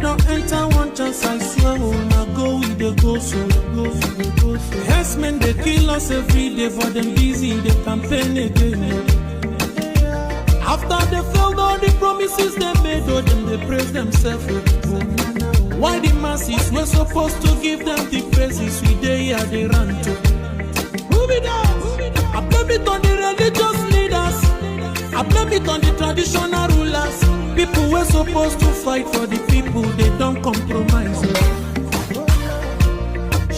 don't enter one chance, I swear, oh, now go with the go so. Yes, men, they kill us every day, but them busy, they campaign again. After they failed all the promises they made, oh, them they praise themselves. Why the masses were supposed to give them the praises we they here they run to? Move it down. I blame it on the religious leaders. I blame it on the traditional rulers. People were supposed to fight for the people, they don't compromise.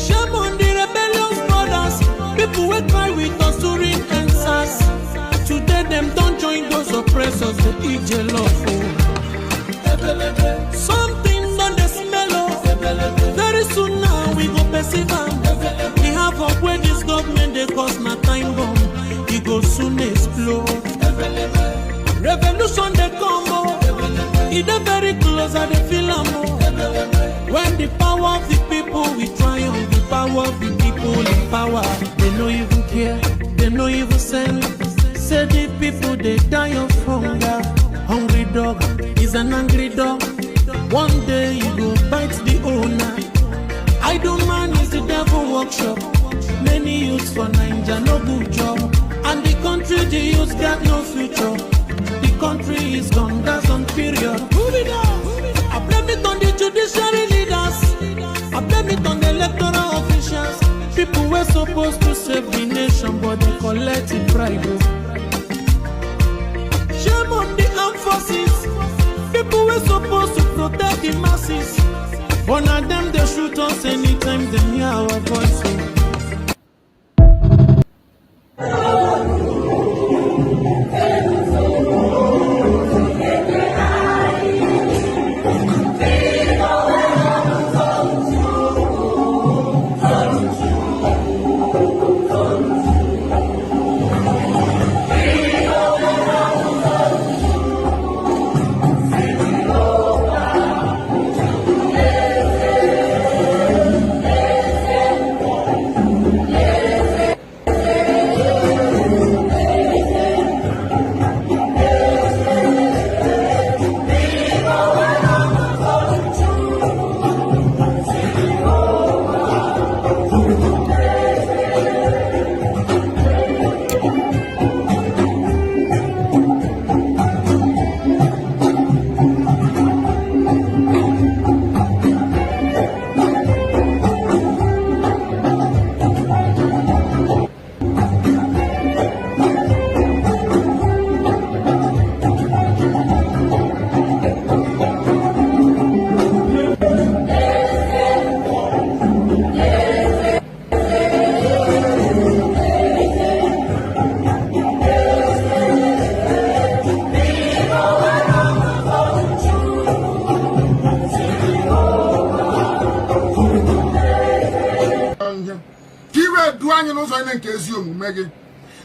Shame on the rebellious brothers. People will cry with us during answers. Today them don't join those oppressors, they eat jealous. Something done the smell of. Very soon now we go perceive them. We have up where this government they cause my time bomb. It go soon explode. Revolution they come more. It they very close and they feel more. When the power of the people we triumph, the power of the people in power. They no even care, they no even send. Say the people they die of hunger. Hungry dog is an angry dog. One day you go bite the owner. Idle man is the devil workshop. Many youths for Nigeria no good job. And the country the youths got no future. The country is gone, that's on period. Move it on. I blame it on the judiciary leaders. I blame it on the electoral officials. People were supposed to save the nation, but they collected bribe. Shame on the armed forces. People were supposed to protect the masses. One of them they shoot us anytime they hear our voice.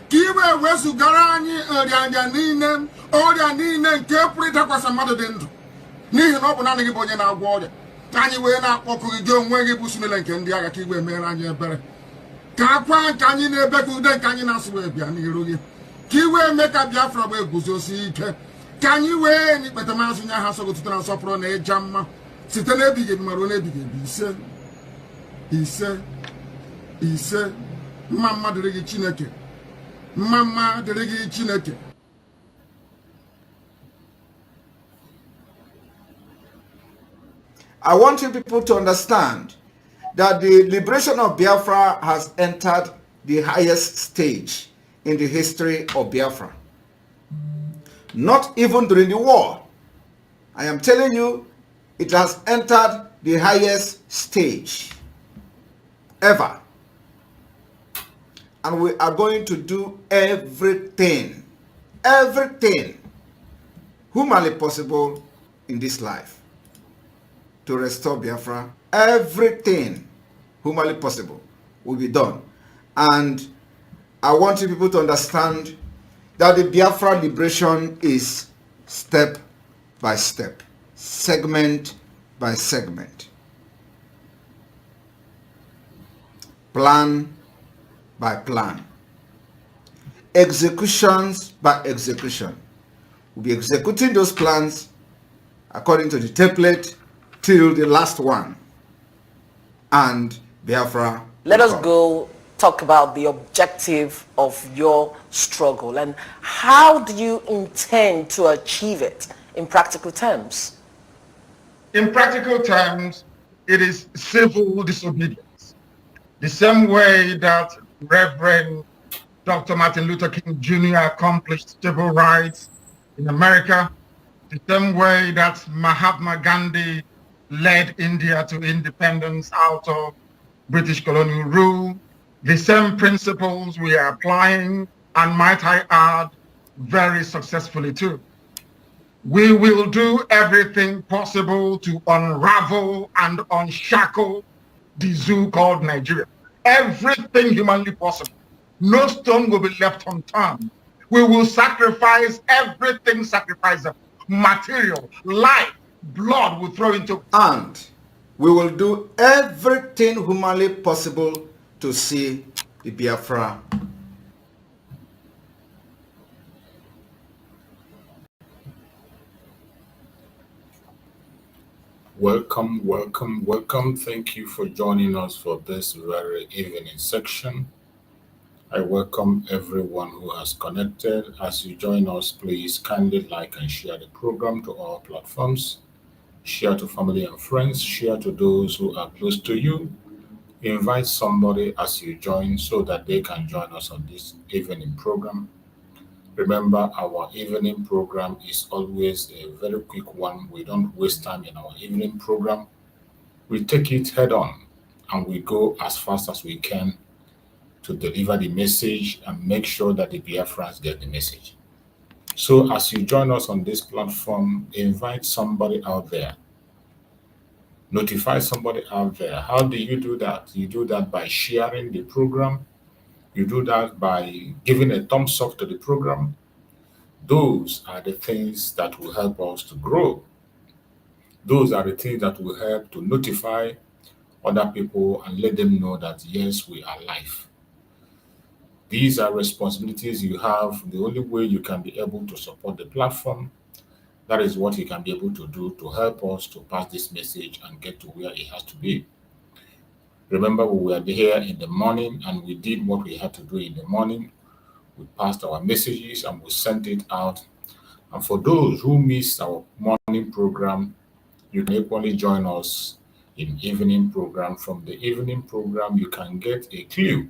Kiwe wesu garani odianya nine odia nine nke purita kwasa mmadụ dị ndụ n'ihi na ọ bụ naanị gị bụ onye na-agwọ ọrịa anyị wee na-akpọkụ gị onwe gị bụ sunele nke ndị agha ka igwe mere anyị ebere ka akwa nke anyị na-ebe ka ude nke anyị na-asụ wee bịa n'iru gị ka iwe mee ka Biafra wee guzosi ike ka anyị wee n'ikpeta maazị nya ha sọgotụta na nsọpụrụ na ịja mma site n'ebighị ebi mara n'ebighị ebi ise mma dịrị gị Chineke mma dịrị gị Chineke. I want you people to understand that the liberation of Biafra has entered the highest stage in the history of Biafra. Not even during the war. I am telling you, it has entered the highest stage ever. And we are going to do everything humanly possible in this life to restore Biafra. Everything humanly possible will be done. And I want you people to understand that the Biafra liberation is step by step, segment by segment, plan by plan, executions by execution. We'll be executing those plans according to the template till the last one. And Biafra. Let us go talk about the objective of your struggle and how do you intend to achieve it in practical terms? In practical terms, it is civil disobedience. The same way that Reverend Dr. Martin Luther King Jr. accomplished civil rights in America, the same way that Mahatma Gandhi led India to independence out of British colonial rule, the same principles we are applying, and might I add, very successfully too. We will do everything possible to unravel and unshackle the zoo called Nigeria. Everything humanly possible. No stone will be left unturned. We will sacrifice everything sacrificable. Material, life, blood will throw into. And we will do everything humanly possible to see the Biafra. Welcome, welcome, welcome. Thank you for joining us for this very evening section. I welcome everyone who has connected. As you join us, please kindly like and share the program to all platforms. Share to family and friends. Share to those who are close to you. Invite somebody as you join so that they can join us on this evening program. Remember, our evening program is always a very quick one. We don't waste time in our evening program. We take it head on and we go as fast as we can to deliver the message and make sure that the Biafrans get the message. So as you join us on this platform, invite somebody out there. Notify somebody out there. How do you do that? You do that by sharing the program. You do that by giving a thumbs up to the program. Those are the things that will help us to grow. Those are the things that will help to notify other people and let them know that, yes, we are live. These are responsibilities you have. The only way you can be able to support the platform, that is what you can be able to do to help us to pass this message and get to where it has to be. Remember, we were here in the morning and we did what we had to do in the morning. We passed our messages and we sent it out. And for those who missed our morning program, you can equally join us in evening program. From the evening program, you can get a clue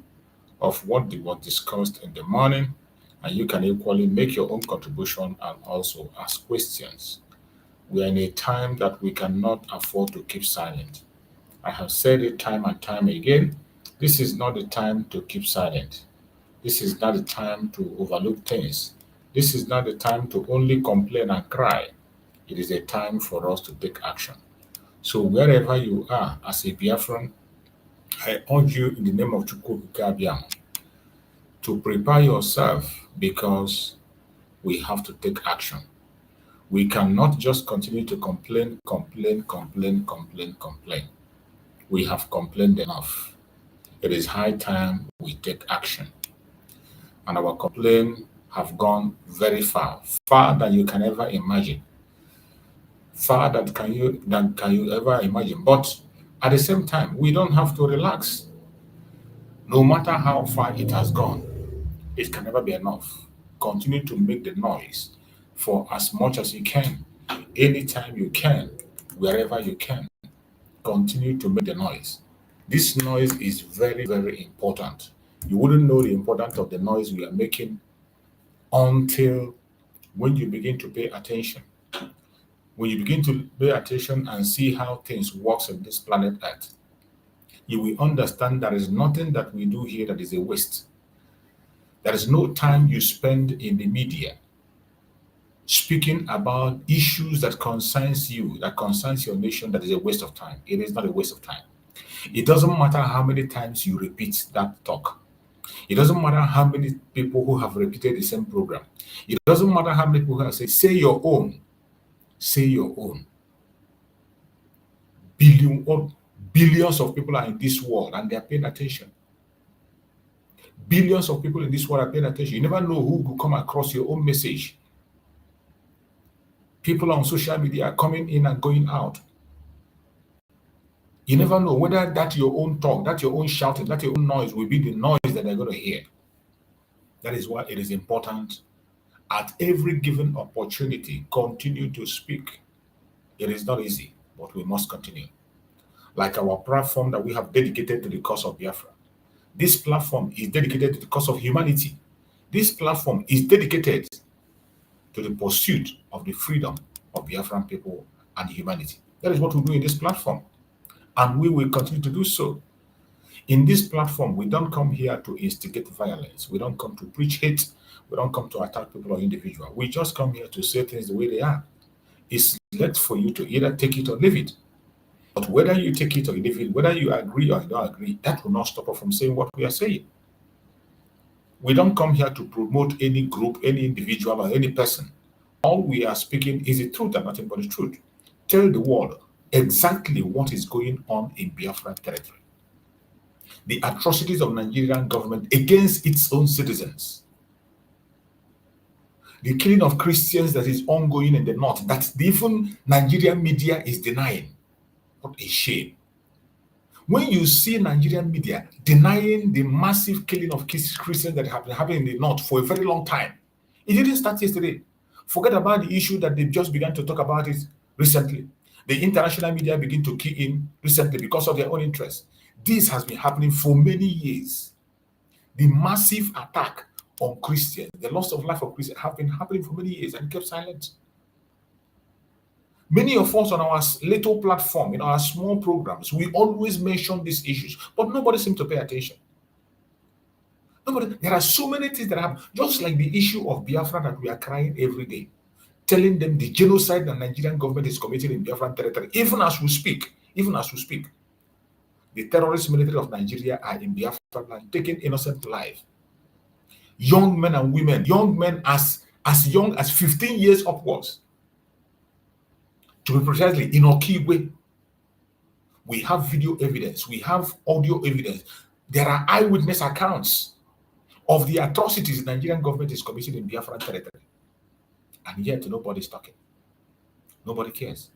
of what was discussed in the morning, and you can equally make your own contribution and also ask questions. We are in a time that we cannot afford to keep silent. I have said it time and time again. This is not the time to keep silent. This is not the time to overlook things. This is not the time to only complain and cry. It is a time for us to take action. So wherever you are as a Biafran, I urge you in the name of Chukwu to prepare yourself because we have to take action. We cannot just continue to complain. We have complained enough. It is high time we take action. And our complaints have gone very far, far than you can ever imagine. Far than can you ever imagine. But at the same time, we don't have to relax. No matter how far it has gone, it can never be enough. Continue to make the noise for as much as you can, anytime you can, wherever you can. Continue to make the noise. This noise is very, very important. You wouldn't know the importance of the noise we are making until when you begin to pay attention. When you begin to pay attention and see how things work on this planet Earth, you will understand there is nothing that we do here that is a waste. There is no time you spend in the media speaking about issues that concerns you, that concerns your nation, that is a waste of time. It is not a waste of time. It doesn't matter how many times you repeat that talk. It doesn't matter how many people who have repeated the same program. It doesn't matter how many people have said, say your own. Say your own. Billions of people are in this world and they are paying attention. Billions of people in this world are paying attention. You never know who will come across your own message. People on social media are coming in and going out. You never know whether that your own talk, that your own shouting, that your own noise will be the noise that they're going to hear. That is why it is important at every given opportunity, continue to speak. It is not easy, but we must continue. Like our platform that we have dedicated to the cause of Biafra. This platform is dedicated to the cause of humanity. This platform is dedicated to the pursuit of the freedom of Biafran people and humanity. That is what we do in this platform. And we will continue to do so. In this platform, we don't come here to instigate violence. We don't come to preach hate. We don't come to attack people or individuals. We just come here to say things the way they are. It's left for you to either take it or leave it. But whether you take it or leave it, whether you agree or you don't agree, that will not stop us from saying what we are saying. We don't come here to promote any group, any individual, or any person. All we are speaking is the truth and nothing but the truth. Tell the world exactly what is going on in Biafra territory. The atrocities of Nigerian government against its own citizens. The killing of Christians that is ongoing in the north, that even Nigerian media is denying. What a shame. When you see Nigerian media denying the massive killing of Christians that have been happening in the north for a very long time, it didn't start yesterday. Forget about the issue that they just began to talk about it recently. The international media begin to key in recently because of their own interests. This has been happening for many years. The massive attack on Christians, the loss of life of Christians have been happening for many years and kept silent. Many of us on our little platform, in our small programs, we always mention these issues, but nobody seems to pay attention. There are so many things that happen, just like the issue of Biafra that we are crying every day, telling them the genocide that Nigerian government is committing in Biafran territory, even as we speak. The terrorist military of Nigeria are in Biafra land, taking innocent life. Young men and women, young men as young as 15 years upwards. To be precisely, in Okigwe, we have video evidence, we have audio evidence. There are eyewitness accounts of the atrocities the Nigerian government is committing in Biafran territory. And yet nobody's talking. Nobody cares.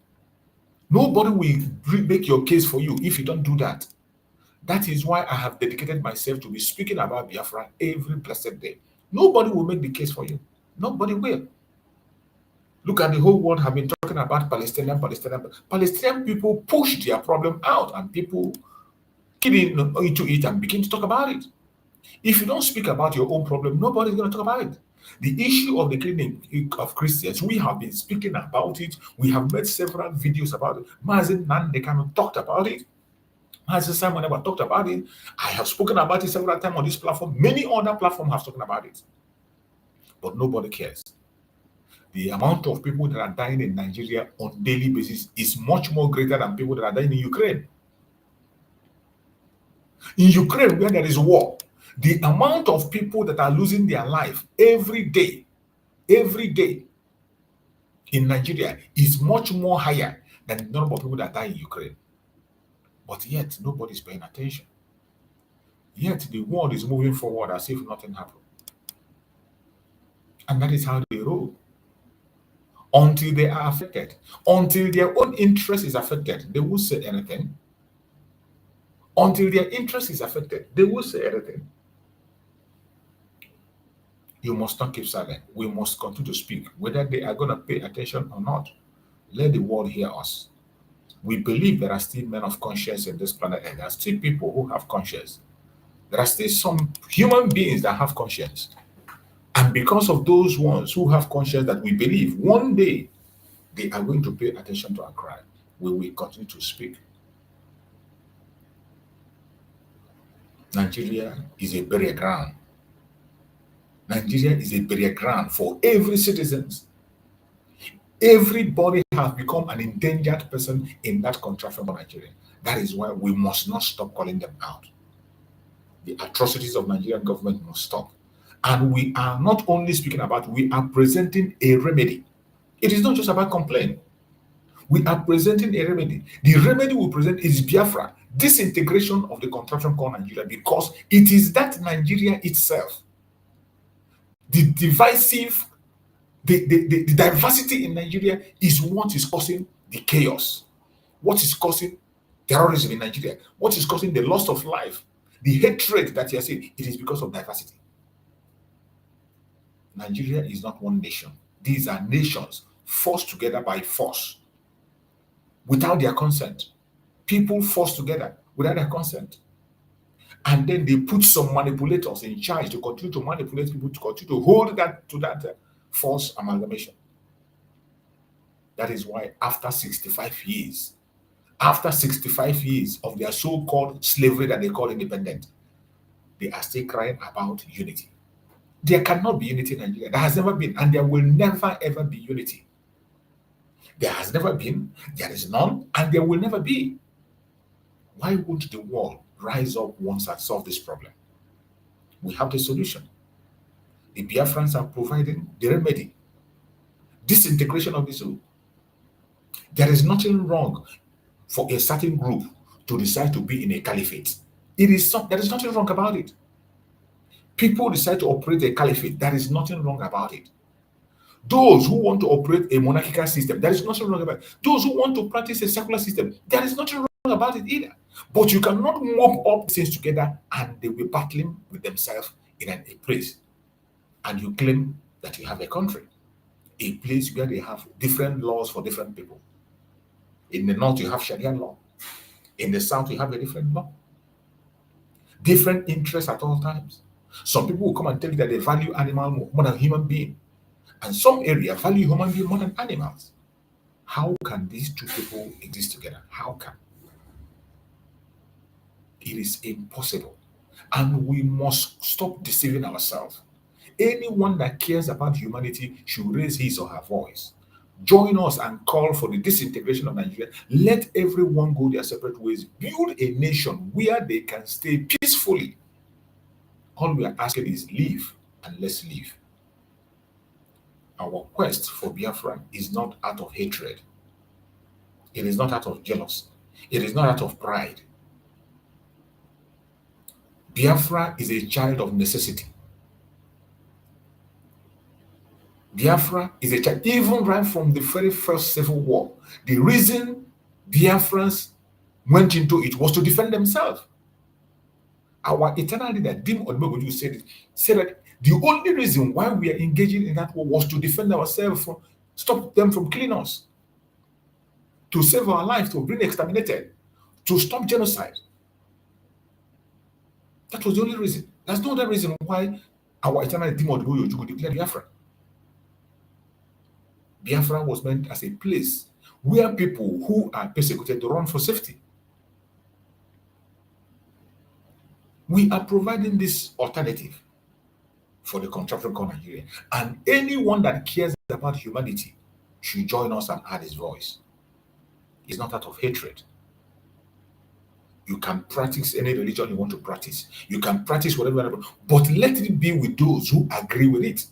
Nobody will make your case for you if you don't do that. That is why I have dedicated myself to be speaking about Biafra every blessed day. Nobody will make the case for you. Nobody will. Look at the whole world have been talking about Palestinian. Palestinian people push their problem out and people get into it and begin to talk about it. If you don't speak about your own problem, nobody's going to talk about it. The issue of the killing of Christians, we have been speaking about it. We have made several videos about it. Mazi Nnamdi Kanu talked about it. Mazi Simon Ekpa talked about it. I have spoken about it several times on this platform. Many other platforms have spoken about it. But nobody cares. The amount of people that are dying in Nigeria on a daily basis is much more greater than people that are dying in Ukraine. In Ukraine, where there is war, the amount of people that are losing their life every day in Nigeria is much more higher than the number of people that die in Ukraine. But yet, nobody's paying attention. Yet, the world is moving forward as if nothing happened. And that is how they roll. Until they are affected, until their own interest is affected, they will say anything. Until their interest is affected, they will say anything. You must not keep silent. We must continue to speak, whether they are going to pay attention or not. Let the world hear us. We believe there are still men of conscience in this planet, and there are still people who have conscience. There are still some human beings that have conscience. And because of those ones who have conscience that we believe, one day they are going to pay attention to our cry. We will continue to speak. Nigeria is a burial ground. Nigeria is a burial ground for every citizen. Everybody has become an endangered person in that contraction of Nigeria. That is why we must not stop calling them out. The atrocities of Nigerian government must stop. And we are not only speaking about, we are presenting a remedy. It is not just about complaint. We are presenting a remedy. The remedy we present is Biafra, disintegration of the contraption called Nigeria, because it is that Nigeria itself, the divisive, the diversity in Nigeria is what is causing the chaos, what is causing terrorism in Nigeria, what is causing the loss of life, the hatred that you are seeing, it is because of diversity. Nigeria is not one nation. These are nations forced together by force without their consent. People forced together without their consent. And then they put some manipulators in charge to continue to manipulate people, to continue to hold that to that false amalgamation. That is why after 65 years of their so-called slavery that they call independent, they are still crying about unity. There cannot be unity in Nigeria. There has never been, and there will never ever be unity. There has never been, there is none, and there will never be. Why won't the world rise up once and solve this problem? We have the solution. The Biafrans are providing the remedy. Disintegration of the soul. There is nothing wrong for a certain group to decide to be in a caliphate. There is nothing wrong about it. People decide to operate a caliphate. There is nothing wrong about it. Those who want to operate a monarchical system, there is nothing wrong about it. Those who want to practice a secular system, there is nothing wrong about it either. But you cannot mop up things together and they will be battling with themselves in a place. And you claim that you have a country, a place where they have different laws for different people. In the north, you have Sharia law. In the south, you have a different law. Different interests at all times. Some people will come and tell you that they value animal more than human being. And some area value human being more than animals. How can these two people exist together? How can? It is impossible. And we must stop deceiving ourselves. Anyone that cares about humanity should raise his or her voice. Join us and call for the disintegration of Nigeria. Let everyone go their separate ways. Build a nation where they can stay peacefully. All we are asking is live and let's live. Our quest for Biafra is not out of hatred. It is not out of jealousy. It is not out of pride. Biafra is a child of necessity. Biafra is a child, even right from the very first civil war. The reason Biafrans went into it was to defend themselves. Our eternal leader, Dim Odmegoju, said that the only reason why we are engaging in that war was to defend ourselves, from stop them from killing us, to save our lives, to bring exterminated, to stop genocide. That was the only reason. There's no other reason why our eternal Dim Odmegoju declared Biafra. Biafra was meant as a place where people who are persecuted run for safety. We are providing this alternative for the contraption called Nigeria. And anyone that cares about humanity should join us and add his voice. It's not out of hatred. You can practice any religion you want to practice. You can practice whatever, but let it be with those who agree with it.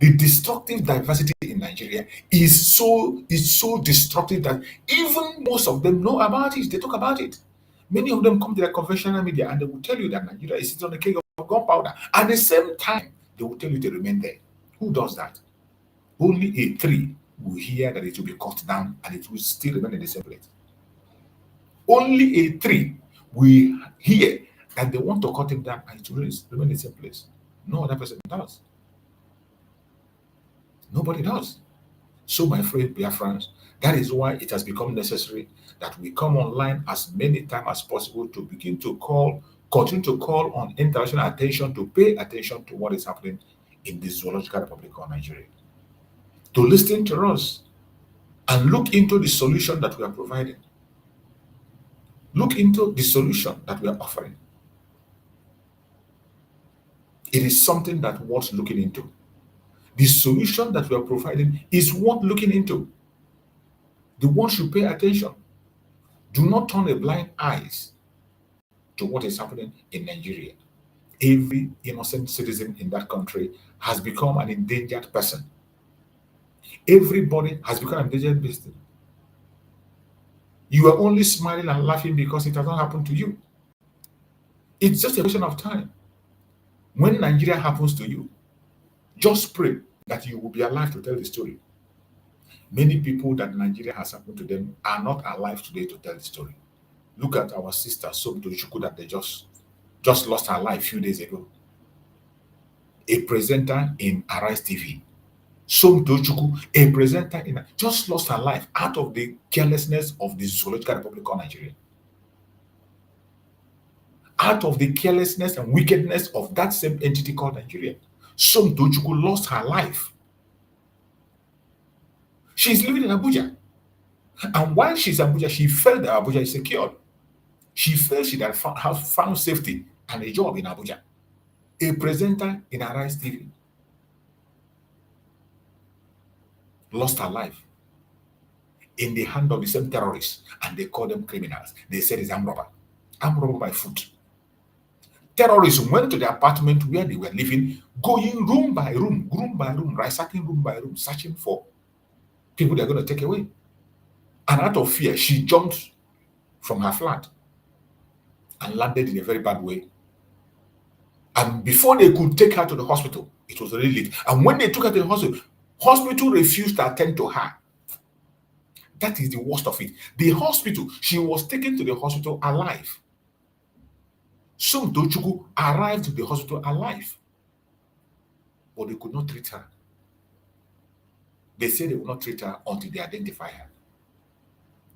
The destructive diversity in Nigeria is so destructive that even most of them know about it. They talk about it. Many of them come to the conventional media and they will tell you that Nigeria is sitting on a keg of gunpowder. At the same time, they will tell you to remain there. Who does that? Only a tree will hear that it will be cut down and it will still remain in the same place. Only a tree will hear that they want to cut him down and it will remain in the same place. No other person does. Nobody does. So, my friend Biafrans, that is why it has become necessary that we come online as many times as possible to continue to call on international attention, to pay attention to what is happening in the Zoological Republic of Nigeria, to listen to us and look into the solution that we are providing. Look into the solution that we are offering. It is something that worth looking into. The solution that we are providing is worth looking into. The world should pay attention. Do not turn a blind eyes to what is happening in Nigeria. Every innocent citizen in that country has become an endangered person. Everybody has become an endangered person. You are only smiling and laughing because it has not happened to you. It's just a question of time. When Nigeria happens to you, just pray that you will be alive to tell the story. Many people that Nigeria has happened to them are not alive today to tell the story. Look at our sister, Somto Chukwu, that they just lost her life a few days ago. A presenter in Arise TV. Somto Chukwu, a presenter in just lost her life out of the carelessness of the Zoological Republic of Nigeria. Out of the carelessness and wickedness of that same entity called Nigeria. Somto Chukwu lost her life. She's living in Abuja. And while she's in Abuja, she felt that Abuja is secured. She felt she had found safety and a job in Abuja. A presenter in Arise TV lost her life in the hand of the same terrorists, and they call them criminals. They said it's armed robber by foot. Terrorists went to the apartment where they were living, going room by room, ransacking room by room, searching for people they're going to take away. And out of fear, she jumped from her flat and landed in a very bad way. And before they could take her to the hospital, it was already late. And when they took her to the hospital refused to attend to her. That is the worst of it. The hospital, she was taken to the hospital alive. Somto Chukwu arrived to the hospital alive, but they could not treat her. They said they would not treat her until they identify her.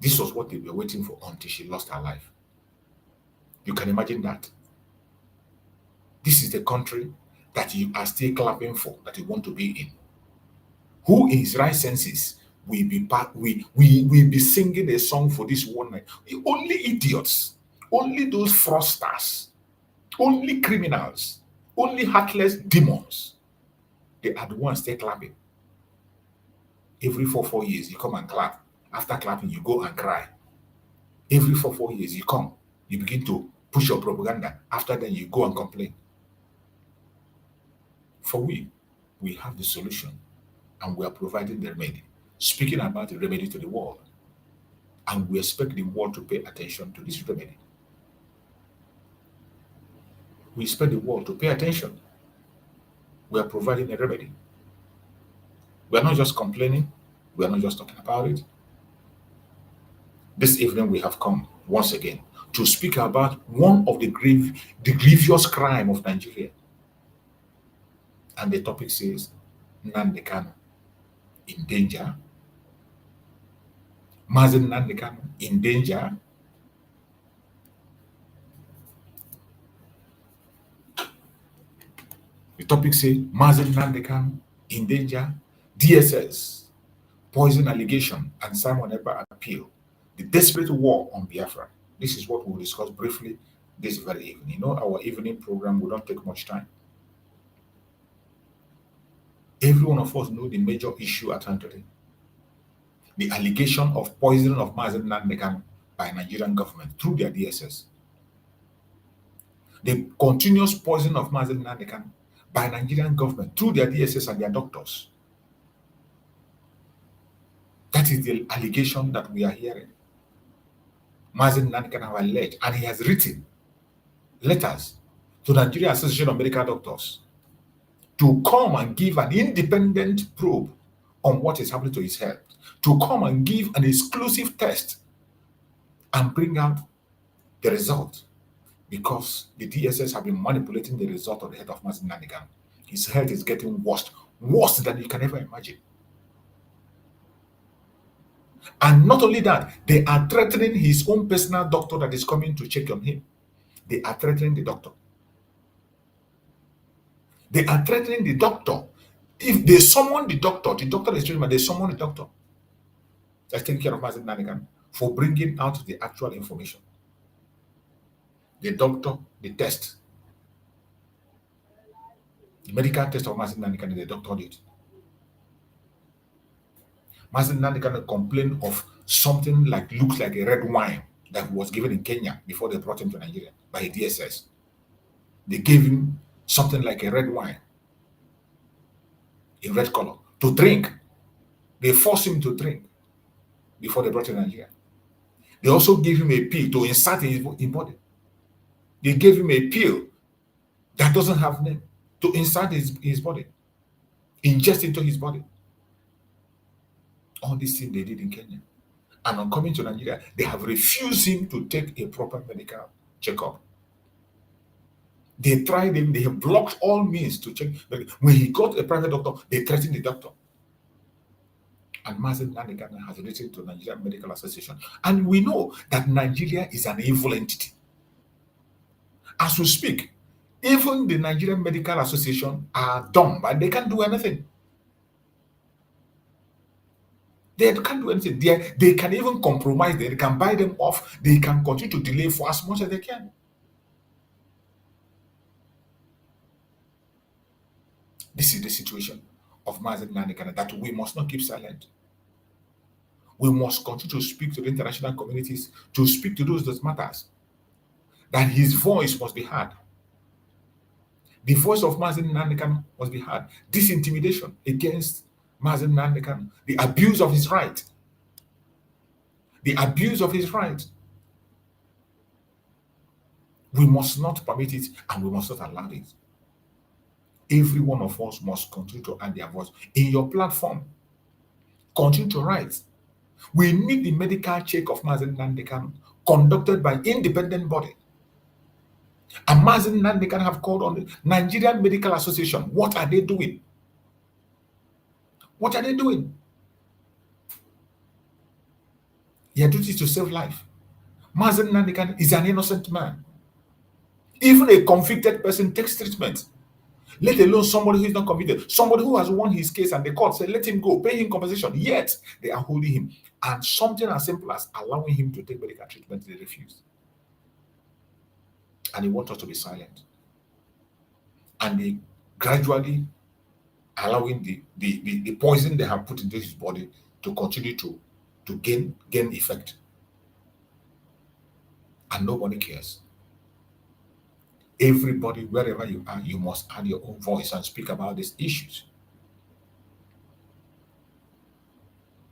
This was what they were waiting for until she lost her life. You can imagine that. This is the country that you are still clapping for, that you want to be in. Who in his right senses will be singing a song for this one night? Only idiots, only those fraudsters, only criminals, only heartless demons. They are the ones still clapping. Every 4 years, you come and clap. After clapping, you go and cry. Every 4 years, you come. You begin to push your propaganda. After then, you go and complain. For we have the solution, and we are providing the remedy. Speaking about the remedy to the world. And we expect the world to pay attention to this remedy. We expect the world to pay attention. We are providing a remedy. We are not just complaining. We are not just talking about it. This evening we have come once again to speak about one of the grievous crime of Nigeria. And the topic says, Nnamdi Kanu in danger. Mazi Nnamdi Kanu in danger. The topic says, Mazi Nnamdi Kanu in danger. DSS, poison allegation, and Simon Ekpa appeal. The desperate war on Biafra. This is what we'll discuss briefly this very evening. You know, our evening program will not take much time. Every one of us know the major issue at hand today. The allegation of poisoning of Mazi Nnamdi Kanu by Nigerian government through their DSS. The continuous poisoning of Mazi Nnamdi Kanu by Nigerian government through their DSS and their doctors. That is the allegation that we are hearing. Mazi Nnamdi Kanu have alleged, and he has written letters to the Nigerian Association of Medical Doctors to come and give an independent probe on what is happening to his health, to come and give an exclusive test and bring out the result, because the DSS have been manipulating the result of the health of Mazi Nnamdi Kanu. His health is getting worse than you can ever imagine. And not only that, they are threatening his own personal doctor that is coming to check on him. They are threatening the doctor. They are threatening the doctor. If they summon the doctor is treated, they summon the doctor that's taking care of Mazi Nnamdi Kanu for bringing out the actual information. The doctor, the test, the medical test of Mazi Nnamdi Kanu, the doctor did. Mazi Nnamdi Kanu complained of something looks like a red wine that was given in Kenya before they brought him to Nigeria by a DSS. They gave him something like a red wine in red color to drink. They forced him to drink before they brought him to Nigeria. They also gave him a pill to insert in his body. They gave him a pill that doesn't have name to insert his body, ingest into his body. All these things they did in Kenya. And on coming to Nigeria, they have refused him to take a proper medical checkup. They tried him, they have blocked all means to check. When he got a private doctor, they threatened the doctor. And Mazi Nnamdi Kanu has written to Nigerian Medical Association. And we know that Nigeria is an evil entity. As we speak, even the Nigerian Medical Association are dumb and they can't do anything. They can't do anything. They can even compromise. They can buy them off. They can continue to delay for as much as they can. This is the situation of Mazi Nnamdi Kanu that we must not keep silent. We must continue to speak to the international communities, to speak to those that matters, that his voice must be heard. The voice of Mazi Nnamdi Kanu must be heard. This intimidation against Mazi Nnamdi Kanu, the abuse of his right, we must not permit it and we must not allow it. Every one of us must continue to add their voice. In your platform, continue to write. We need the medical check of Mazi Nnamdi Kanu conducted by independent body. And Mazi Nnamdi Kanu have called on the Nigerian Medical Association. What are they doing? What are they doing? Their duty is to save life. Mazi Nnamdi Kanu is an innocent man. Even a convicted person takes treatment. Let alone somebody who is not convicted. Somebody who has won his case and the court said, let him go, pay him compensation. Yet, they are holding him. And something as simple as allowing him to take medical treatment, they refuse. And they want us to be silent. And they gradually allowing the poison they have put into his body to continue to gain effect. And nobody cares. Everybody, wherever you are, you must add your own voice and speak about these issues.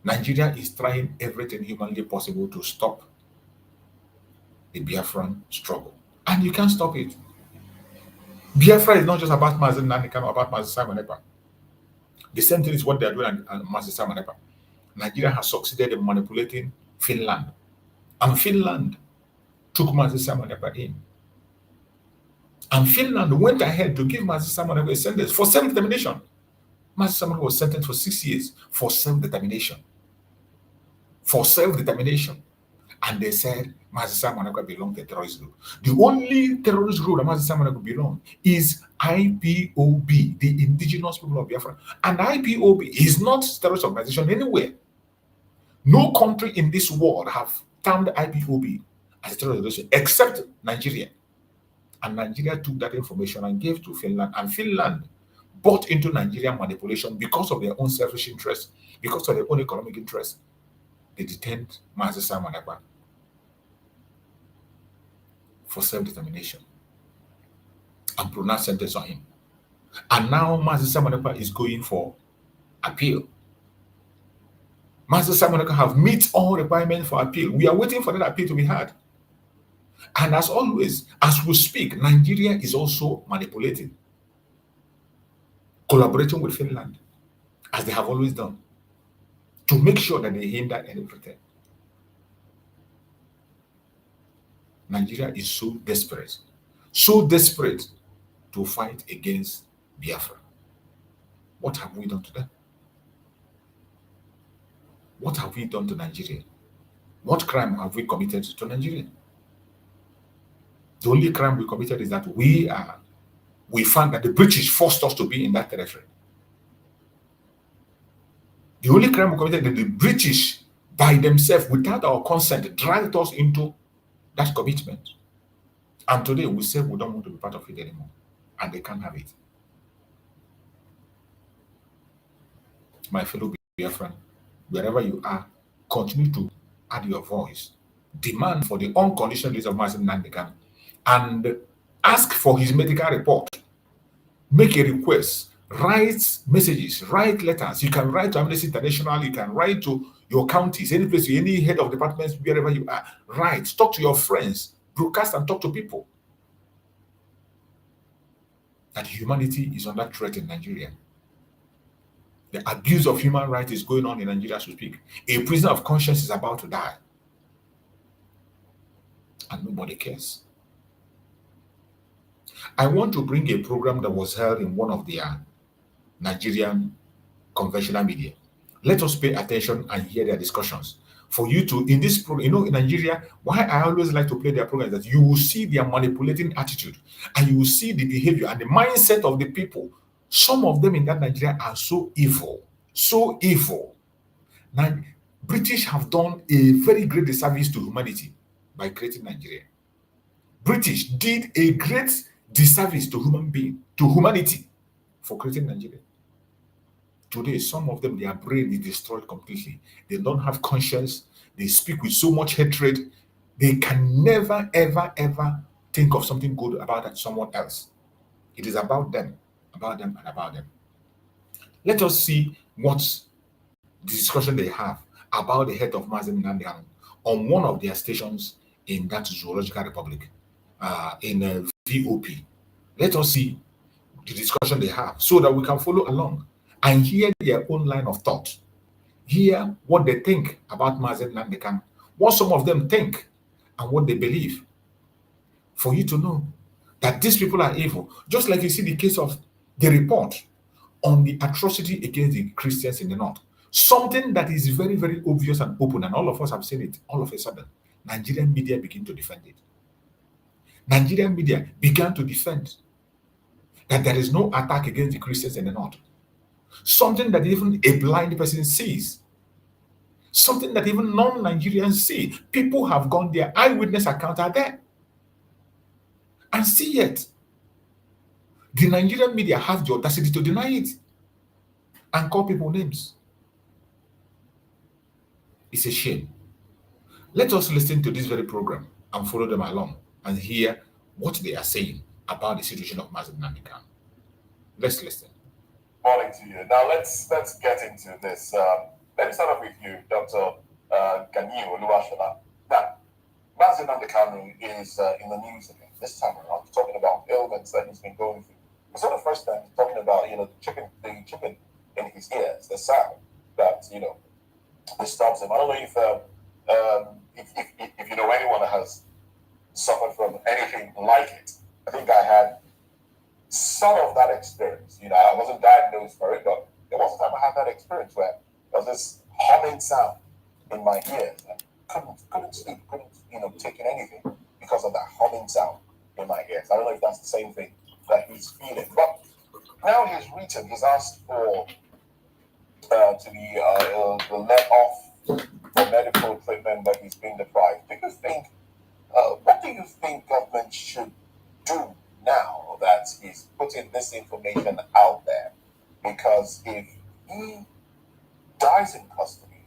Nigeria is trying everything humanly possible to stop the Biafran struggle. And you can't stop it. Biafra is not just about Mazi Nnamdi Kanu, about Mazi Simon Ekpa. The same thing is what they are doing at Mazi Simon Ekpa. Nigeria has succeeded in manipulating Finland. And Finland took Mazi Simon Ekpa in. And Finland went ahead to give Mazi Simon Ekpa a sentence for self-determination. Mazi Simon was sentenced for 6 years for self-determination. For self-determination. And they said Mazi Simon Ekpa belonged to a terrorist group. The only terrorist group that Mazi Simon Ekpa belongs is IPOB, the Indigenous People of Biafra. And IPOB is not a terrorist organization anywhere. No country in this world have termed IPOB as a terrorist organization except Nigeria. And Nigeria took that information and gave to Finland. And Finland bought into Nigerian manipulation because of their own selfish interests, because of their own economic interests. They detained Mazi Simon Ekpa for self-determination and pronounced sentence on him. And now Mazi Simon Ekpa is going for appeal. Mazi Simon Ekpa have met all requirements for appeal. We are waiting for that appeal to be heard. And as always, as we speak, Nigeria is also manipulating, collaborating with Finland, as they have always done, to make sure that they hinder everything. Nigeria is so desperate to fight against Biafra. What have we done to them? What have we done to Nigeria? What crime have we committed to Nigeria? The only crime we committed is that we found that the British forced us to be in that territory. The only crime we committed is that the British, by themselves, without our consent, dragged us into that commitment. And today we say we don't want to be part of it anymore. And they can't have it. My fellow Biafran, wherever you are, continue to add your voice. Demand for the unconditional release of Mazi Nnamdi Kanu. And ask for his medical report. Make a request. Write messages. Write letters. You can write to Amnesty International. You can write to your counties, any place, any head of departments, wherever you are. Write. Talk to your friends. Broadcast and talk to people. That humanity is under threat in Nigeria. The abuse of human rights is going on in Nigeria as we speak. A prisoner of conscience is about to die. And nobody cares. I want to bring a program that was held in one of their Nigerian conventional media. Let us pay attention and hear their discussions. For you to, in this program, in Nigeria, why I always like to play their programs, that you will see their manipulating attitude and you will see the behavior and the mindset of the people. Some of them in that Nigeria are so evil, so evil. Now, British have done a very great disservice to humanity by creating Nigeria. British did a great disservice to humanity for creating Nigeria. Today, some of them, their brain is destroyed completely. They don't have conscience. They speak with so much hatred. They can never, ever, ever think of something good about someone else. It is about them, and about them. Let us see what the discussion they have about the head of Mazi Nnamdi Kanu on one of their stations in that Zoological Republic, in VOP. Let us see the discussion they have so that we can follow along and hear their own line of thought. Hear what they think about Mazi Nnamdi Kanu, what some of them think, and what they believe. For you to know that these people are evil. Just like you see the case of the report on the atrocity against the Christians in the north. Something that is very, very obvious and open, and all of us have seen it. All of a sudden, Nigerian media begin to defend it. Nigerian media began to defend that there is no attack against the Christians in the north. Something that even a blind person sees. Something that even non-Nigerians see. People have gone there. Eyewitness accounts are there. And see it. The Nigerian media have the audacity to deny it and call people names. It's a shame. Let us listen to this very program and follow them along and hear what they are saying about the situation of Mazi Nnamdi Kanu. Let's listen. Morning to you. Now let's get into this. Let me start off with you, Dr. Ganiu Oluwashola. Now, Mazi Nnamdi Kanu is in the news again. This time around, talking about ailments that he's been going through. It's not the first time he's talking about, the chicken in his ears, the sound that, disturbs him. I don't know if you know anyone that has suffered from anything like it. I think I had some of that experience. I wasn't diagnosed for it, but there was a time I had that experience where there was this humming sound in my ears. I couldn't sleep, couldn't take in anything because of that humming sound in my ears. I don't know if that's the same thing that he's feeling. But now he's asked for to be let off for medical treatment that he's been deprived. What do you think government should do now that he's putting this information out there? Because if he dies in custody,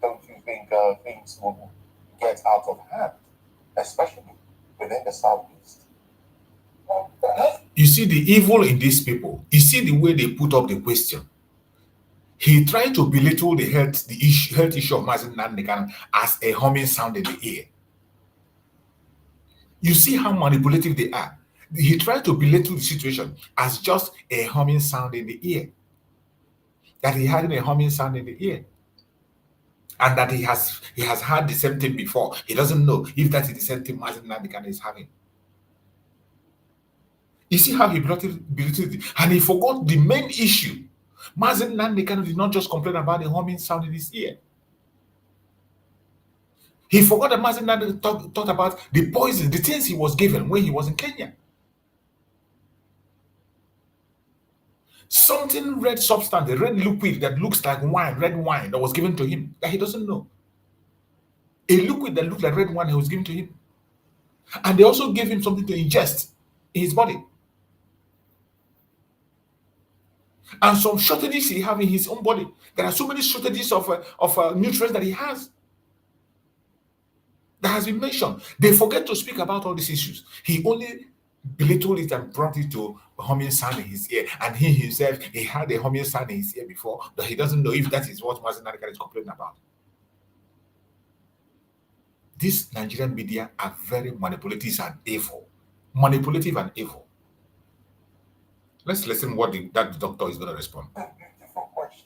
don't you think things will get out of hand, especially within the Southeast? You see the evil in these people. You see the way they put up the question. He tried to belittle the health issue of Mazi Nnamdi Kanu as a humming sound in the ear. You see how manipulative they are. He tried to belittle the situation as just a humming sound in the ear. That he had a humming sound in the ear. And that he has had the same thing before. He doesn't know if that is the same thing Mazi Nnamdi Kanu is having. You see how he belittled it. And he forgot the main issue. Mazi Nnamdi Kanu did not just complain about the humming sound in his ear. He forgot that Mazi Nnamdi talked about the poison, the things he was given when he was in Kenya. Something red substance, a red liquid that looks like wine, red wine that was given to him that he doesn't know. A liquid that looked like red wine that was given to him. And they also gave him something to ingest in his body. And some shortages he has in his own body. There are so many shortages of nutrients that he has. That has been mentioned. They forget to speak about all these issues. He only belittled it and brought it to a humming sound in his ear. And he himself, he had a humming sound in his ear before, but he doesn't know if that is what Mazi Nnamdi Kanu is complaining about. These Nigerian media are very manipulative and evil. Manipulative and evil. Let's listen what that doctor is going to respond. Beautiful question.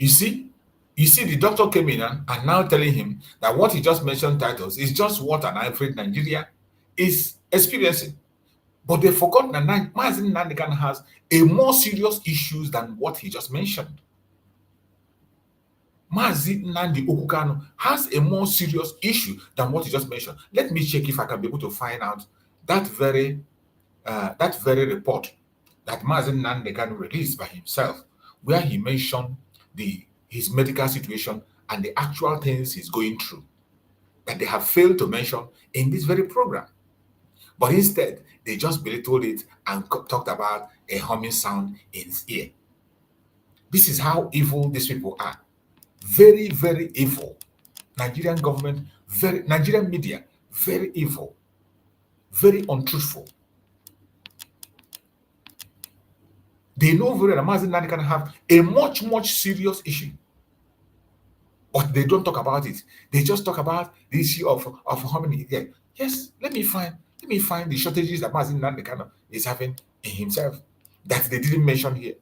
You see, the doctor came in and now telling him that what he just mentioned titles is just what an average Nigeria is experiencing. But they forgot that Mazi Nnamdi Kanu has a more serious issues than what he just mentioned. Mazi Nnamdi Kanu has a more serious issue than what he just mentioned. Let me check if I can be able to find out that very report that Mazi Nnamdi Kanu released by himself, where he mentioned his medical situation and the actual things he's going through that they have failed to mention in this very program. But instead, they just belittled it and talked about a humming sound in his ear. This is how evil these people are. Very, very evil. Nigerian government, Nigerian media, very evil, very untruthful. They know very well that Mazi Nnamdi Kanu have a much, much serious issue. But they don't talk about it. They just talk about the issue of how many. Yeah. Yes, let me find the shortages that Mazi Nnamdi Kanu is having in himself that they didn't mention here.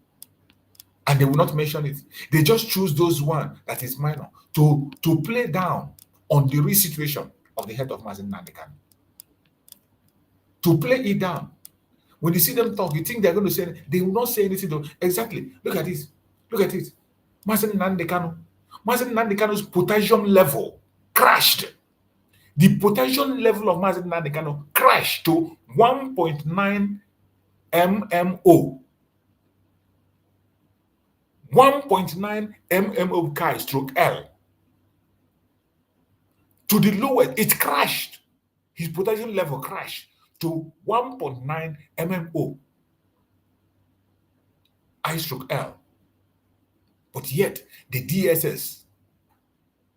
And they will not mention it. They just choose those one that is minor to play down on the real situation of the head of Mazi Nnamdi Kanu. To play it down. When you see them talk, you think they're going to say anything. They will not say anything though. Exactly. Look at this. Look at it. Mazi Nnamdi Kanu. Mazi Nnamdi Kanu's potassium level crashed. The potassium level of Mazi Nnamdi Kanu crashed to 1.9 mmO. 1.9 mmO chi/L. To the lowest, it crashed. His potassium level crashed to 1.9 mmO I/L. But yet, the DSS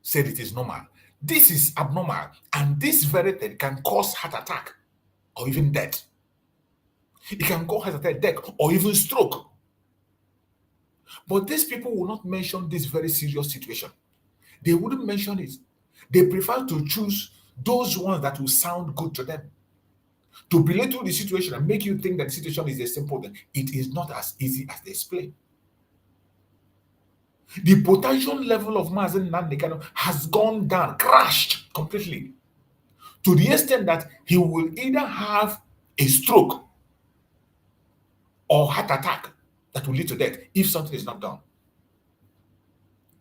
said it is normal. This is abnormal, and this very thing can cause heart attack or even death. It can cause heart attack, death, or even stroke. But these people will not mention this very serious situation. They wouldn't mention it. They prefer to choose those ones that will sound good to them. To belittle the situation and make you think that the situation is a simple thing. It is not as easy as they explain. The potassium level of Mazi Nnamdi Kanu has gone down, crashed completely, to the extent that he will either have a stroke or heart attack that will lead to death if something is not done.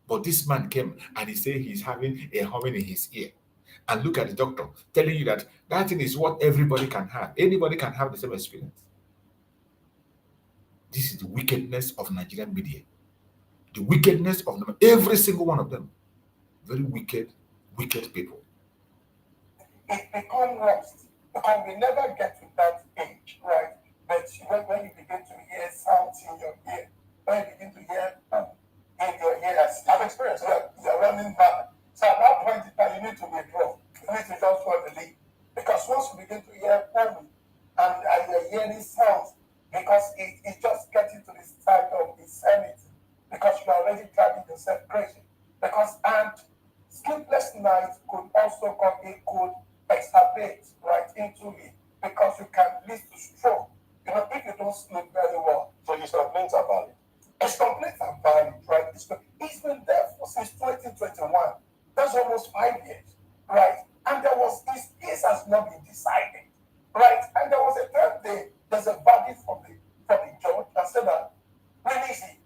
But this man came and he said he's having a humming in his ear. And look at the doctor telling you that that thing is what everybody can have. Anybody can have the same experience. This is the wickedness of Nigerian media. The wickedness of them, every single one of them. Very wicked, wicked people. It becomes lost because we never get to that age, right? But when you begin to hear sounds in your ear, when you begin to hear in your ears, I've experienced that. You're running back. So at that point in time, you need to withdraw. You need to just follow the lead. Because once you begin to hear and you're hearing sounds, because it's just getting to this type of insanity. Because you are already driving yourself crazy. Because sleepless nights could also come, it could exacerbate right into it. Because you can lead to stroke. You know, if you don't sleep very well. So his complaints are valid. His complaints are valid, right? He's been there since 2021. That's almost 5 years, right? And his case has not been decided, right? And there was a third there's a verdict from the judge that said that release him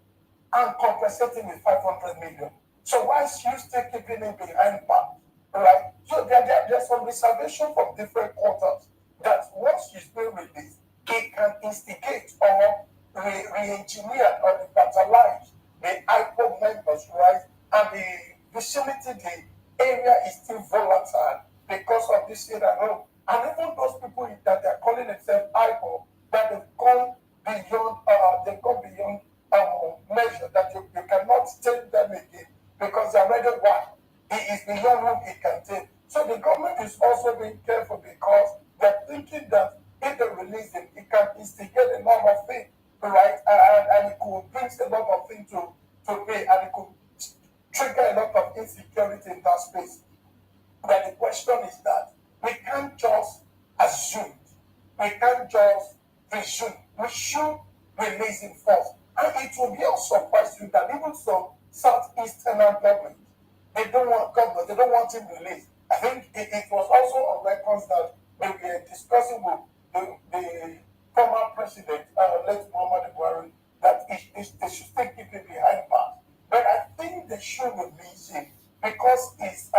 and compensate him with 500 million. So why is you still keeping him behind bars, right? So there's some reservation from different quarters that once he's been released, he can instigate or re-engineer or revitalize the IPOB members, right? And the vicinity, the area is still volatile because of this here at home. And even those people that they're calling themselves IPOB, that they've gone beyond measure, that you cannot take them again because they're already one. It is beyond what it can take. So the government is also being careful because they're thinking that if they release him, it can instigate a lot of things, right? And it could bring a lot of things to pay, and it could trigger a lot of insecurity in that space. But the question is that we can't just assume, we can't just presume. We should release him first. And it will be a surprise to you that even some Southeastern government. They don't want government. They don't want him released. I think it was also on records that they were discussing with the former president, late Muhammad Buhari, that they should still keep him behind bars. But I think they should release him because his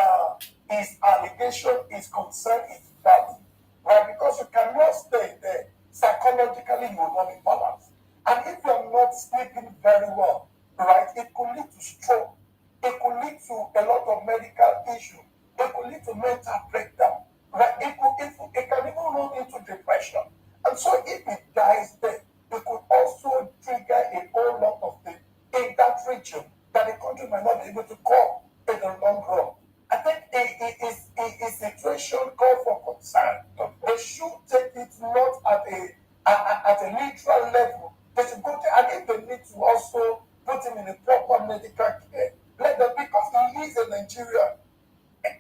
allegation, his concern is valid. Right? Because you cannot stay there. Psychologically, you will not be balanced. And if you're not sleeping very well, right, it could lead to stroke. It could lead to a lot of medical issues. It could lead to mental breakdown. Right? It can even run into depression. And so if it dies there, it could also trigger a whole lot of things in that region that the country might not be able to cope in the long run. I think a situation call for concern. They should take it not at a neutral level. They should go there, and if they need to also put him in a proper medical care, let them, because he is in Nigeria.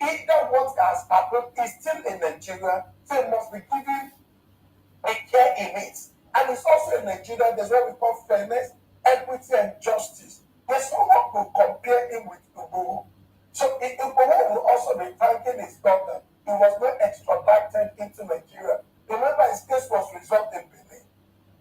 Either what has happened is still in Nigeria, so he must be given a care in it. And it's also in Nigeria, there's what we call fairness, equity, and justice. There's no one to compare him with Ugo. So Ugo will also be thanking his government. He was not extradited into Nigeria. Remember, his case was resolved in Benin.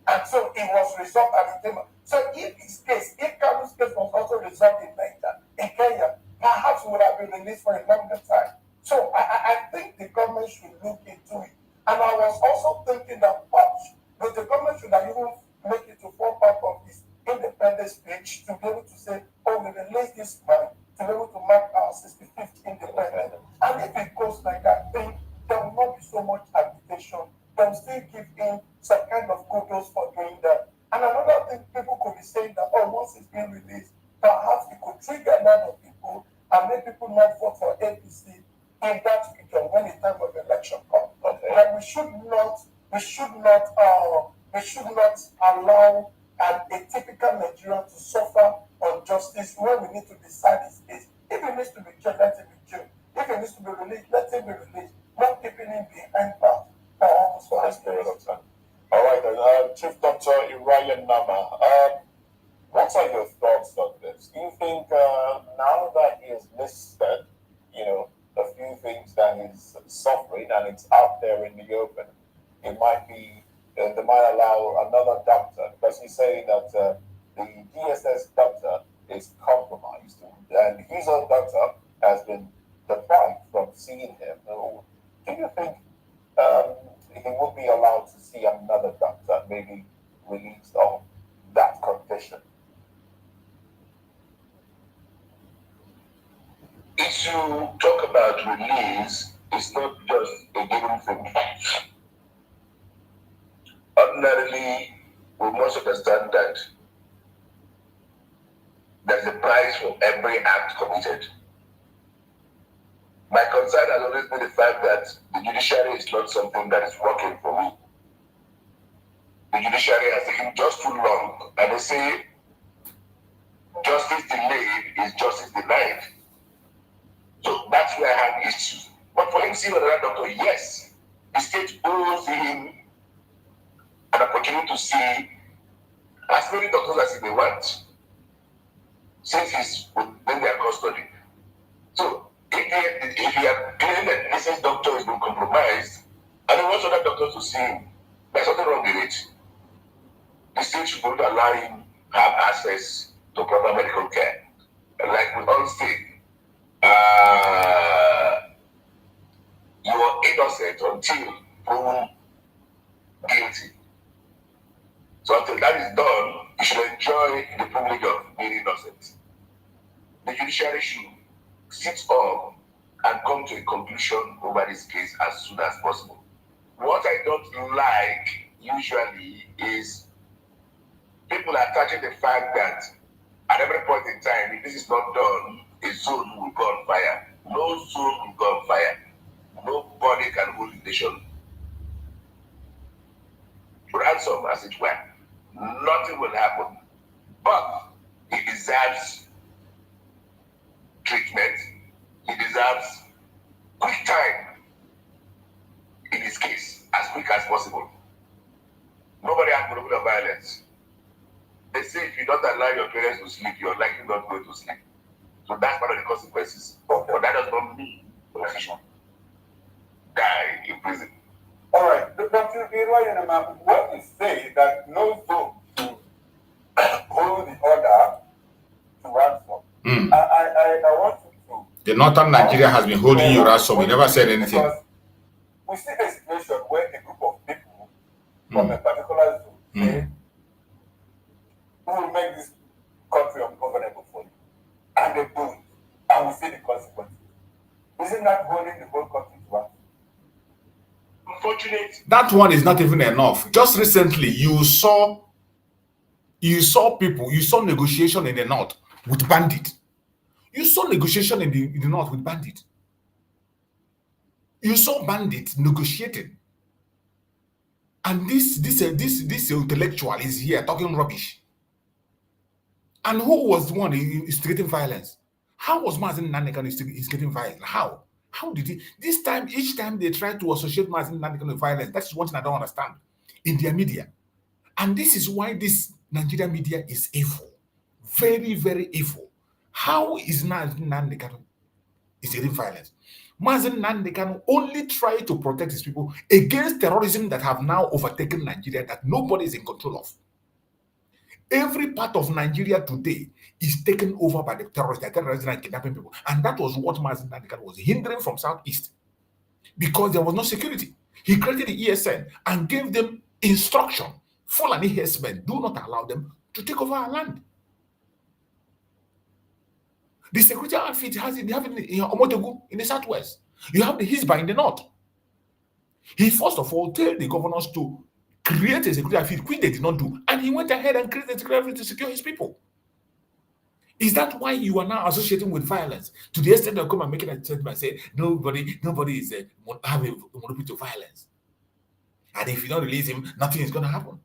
And so it was resolved at the time. So if Kanu's case was also resolved in Nigeria, in Kenya, perhaps would have been released for a longer time. So I think the government should look into it. And I was also thinking that perhaps the government should have even make it to form part of this independent speech to be able to say, oh, we release this man to be able to mark our 65th independence. And if it goes like that, then there will not be so much agitation. They will still give him some kind of kudos for doing that. And another thing, people could be saying that, oh, once it's been released, perhaps it could trigger a lot of people and make people not vote for APC in that region when the time of election comes. Okay. But we should not allow a typical Nigerian to suffer injustice when we need to decide his case. If he needs to be jailed, let him be jailed. If he needs to be released, let him be released. Not keeping him behind bars for almost for this period of time. All right, then, Chief Dr. Irayan Nama, what are your thoughts on this? Do you think now that he has listed, a few things that he's suffering and it's out there in the open, it might be, they might allow another doctor, because he's saying that the DSS doctor is compromised and his own doctor has been deprived from seeing him. Do you think he would be allowed to see another doctor, maybe released on that condition? If you talk about release, it's not just a given thing. Ordinarily, we must understand that there's a price for every act committed. My concern has always been the fact that the judiciary is not something that is working for me. The judiciary has taken just too long, and they say justice delayed is justice denied. So that's where I have issues. But for him seeing another doctor, yes, the state owes him an opportunity to see as many doctors as he may want, since he's within their custody. So if he had claimed that this doctor has been compromised, and he wants other doctors to see him, there's something wrong with it. The state should not allow him to have access to proper medical care. And like we all say, you are innocent until proven guilty. So until that is done, you should enjoy the privilege of being innocent. The judiciary should sit up and come to a conclusion over this case as soon as possible. What I don't like usually is people attaching the fact that at every point in time, if this is not done, a zone will go on fire. No zone will go on fire. Nobody can hold the nation ransom, as it were. Nothing will happen. But he deserves treatment. He deserves quick time in his case, as quick as possible. Nobody has monopoly of violence. They say if you don't allow your parents to sleep, you're likely not going to sleep. So that's part of the consequences. But that does not mean politician die in prison. All right, Dr. Iroyanama, when you say that no zone should hold the order to ransom, I want you to. The northern Nigeria has been holding you ransom. You never said anything. Because we see a situation where a group of people from a particular zone say, "We will make this country ungovernable for you," and they do it, and we see the consequences. Isn't that holding the whole country to ransom? Unfortunate. That one is not even enough. Just recently, you saw people, you saw negotiation in the north with bandit. You saw negotiation in the north with bandit. You saw bandits negotiating. And this intellectual is here talking rubbish. And who was the one instigating violence? How was Mazi Nnamdi Kanu instigating violence? How? How did he? This time, each time they try to associate Mazi Nnamdi Kanu with violence, that's one thing I don't understand in their media. And this is why this Nigerian media is evil. Very, very evil. How is Mazi Nnamdi Kanu instigating violence? Mazi Nnamdi Kanu only tried to protect his people against terrorism that have now overtaken Nigeria that nobody is in control of. Every part of Nigeria today is taken over by the terrorists. They're terrorizing and kidnapping people. And that was what Mazi Nnamdi Kanu was hindering from Southeast. Because there was no security. He created the ESN and gave them instruction. Fulani herdsmen, do not allow them to take over our land. The security outfit they have it in Omotogu in the southwest. You have the Hisba in the north. He first of all told the governors to create a security outfit, which they did not do, and he went ahead and created a security outfit to secure his people. Is that why you are now associating with violence? To the extent that come and making a statement and say nobody is having a monopoly to violence, and if you don't release him, nothing is going to happen.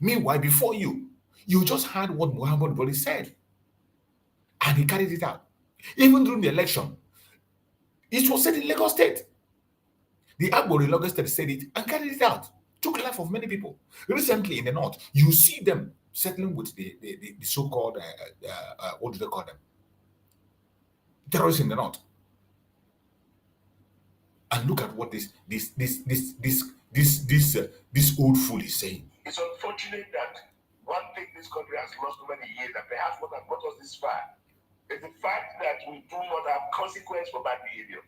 Meanwhile, before you just heard what Muhammad Boli said. And he carried it out. Even during the election, it was said in Lagos State. The Agbor in Lagos State said it and carried it out. Took the life of many people. Recently in the north, you see them settling with the so-called, what do they call them? Terrorists in the north. And look at what this old fool is saying. It's unfortunate that one thing this country has lost over many years, and perhaps what has brought us this far, is the fact that we do not have consequence for bad behavior.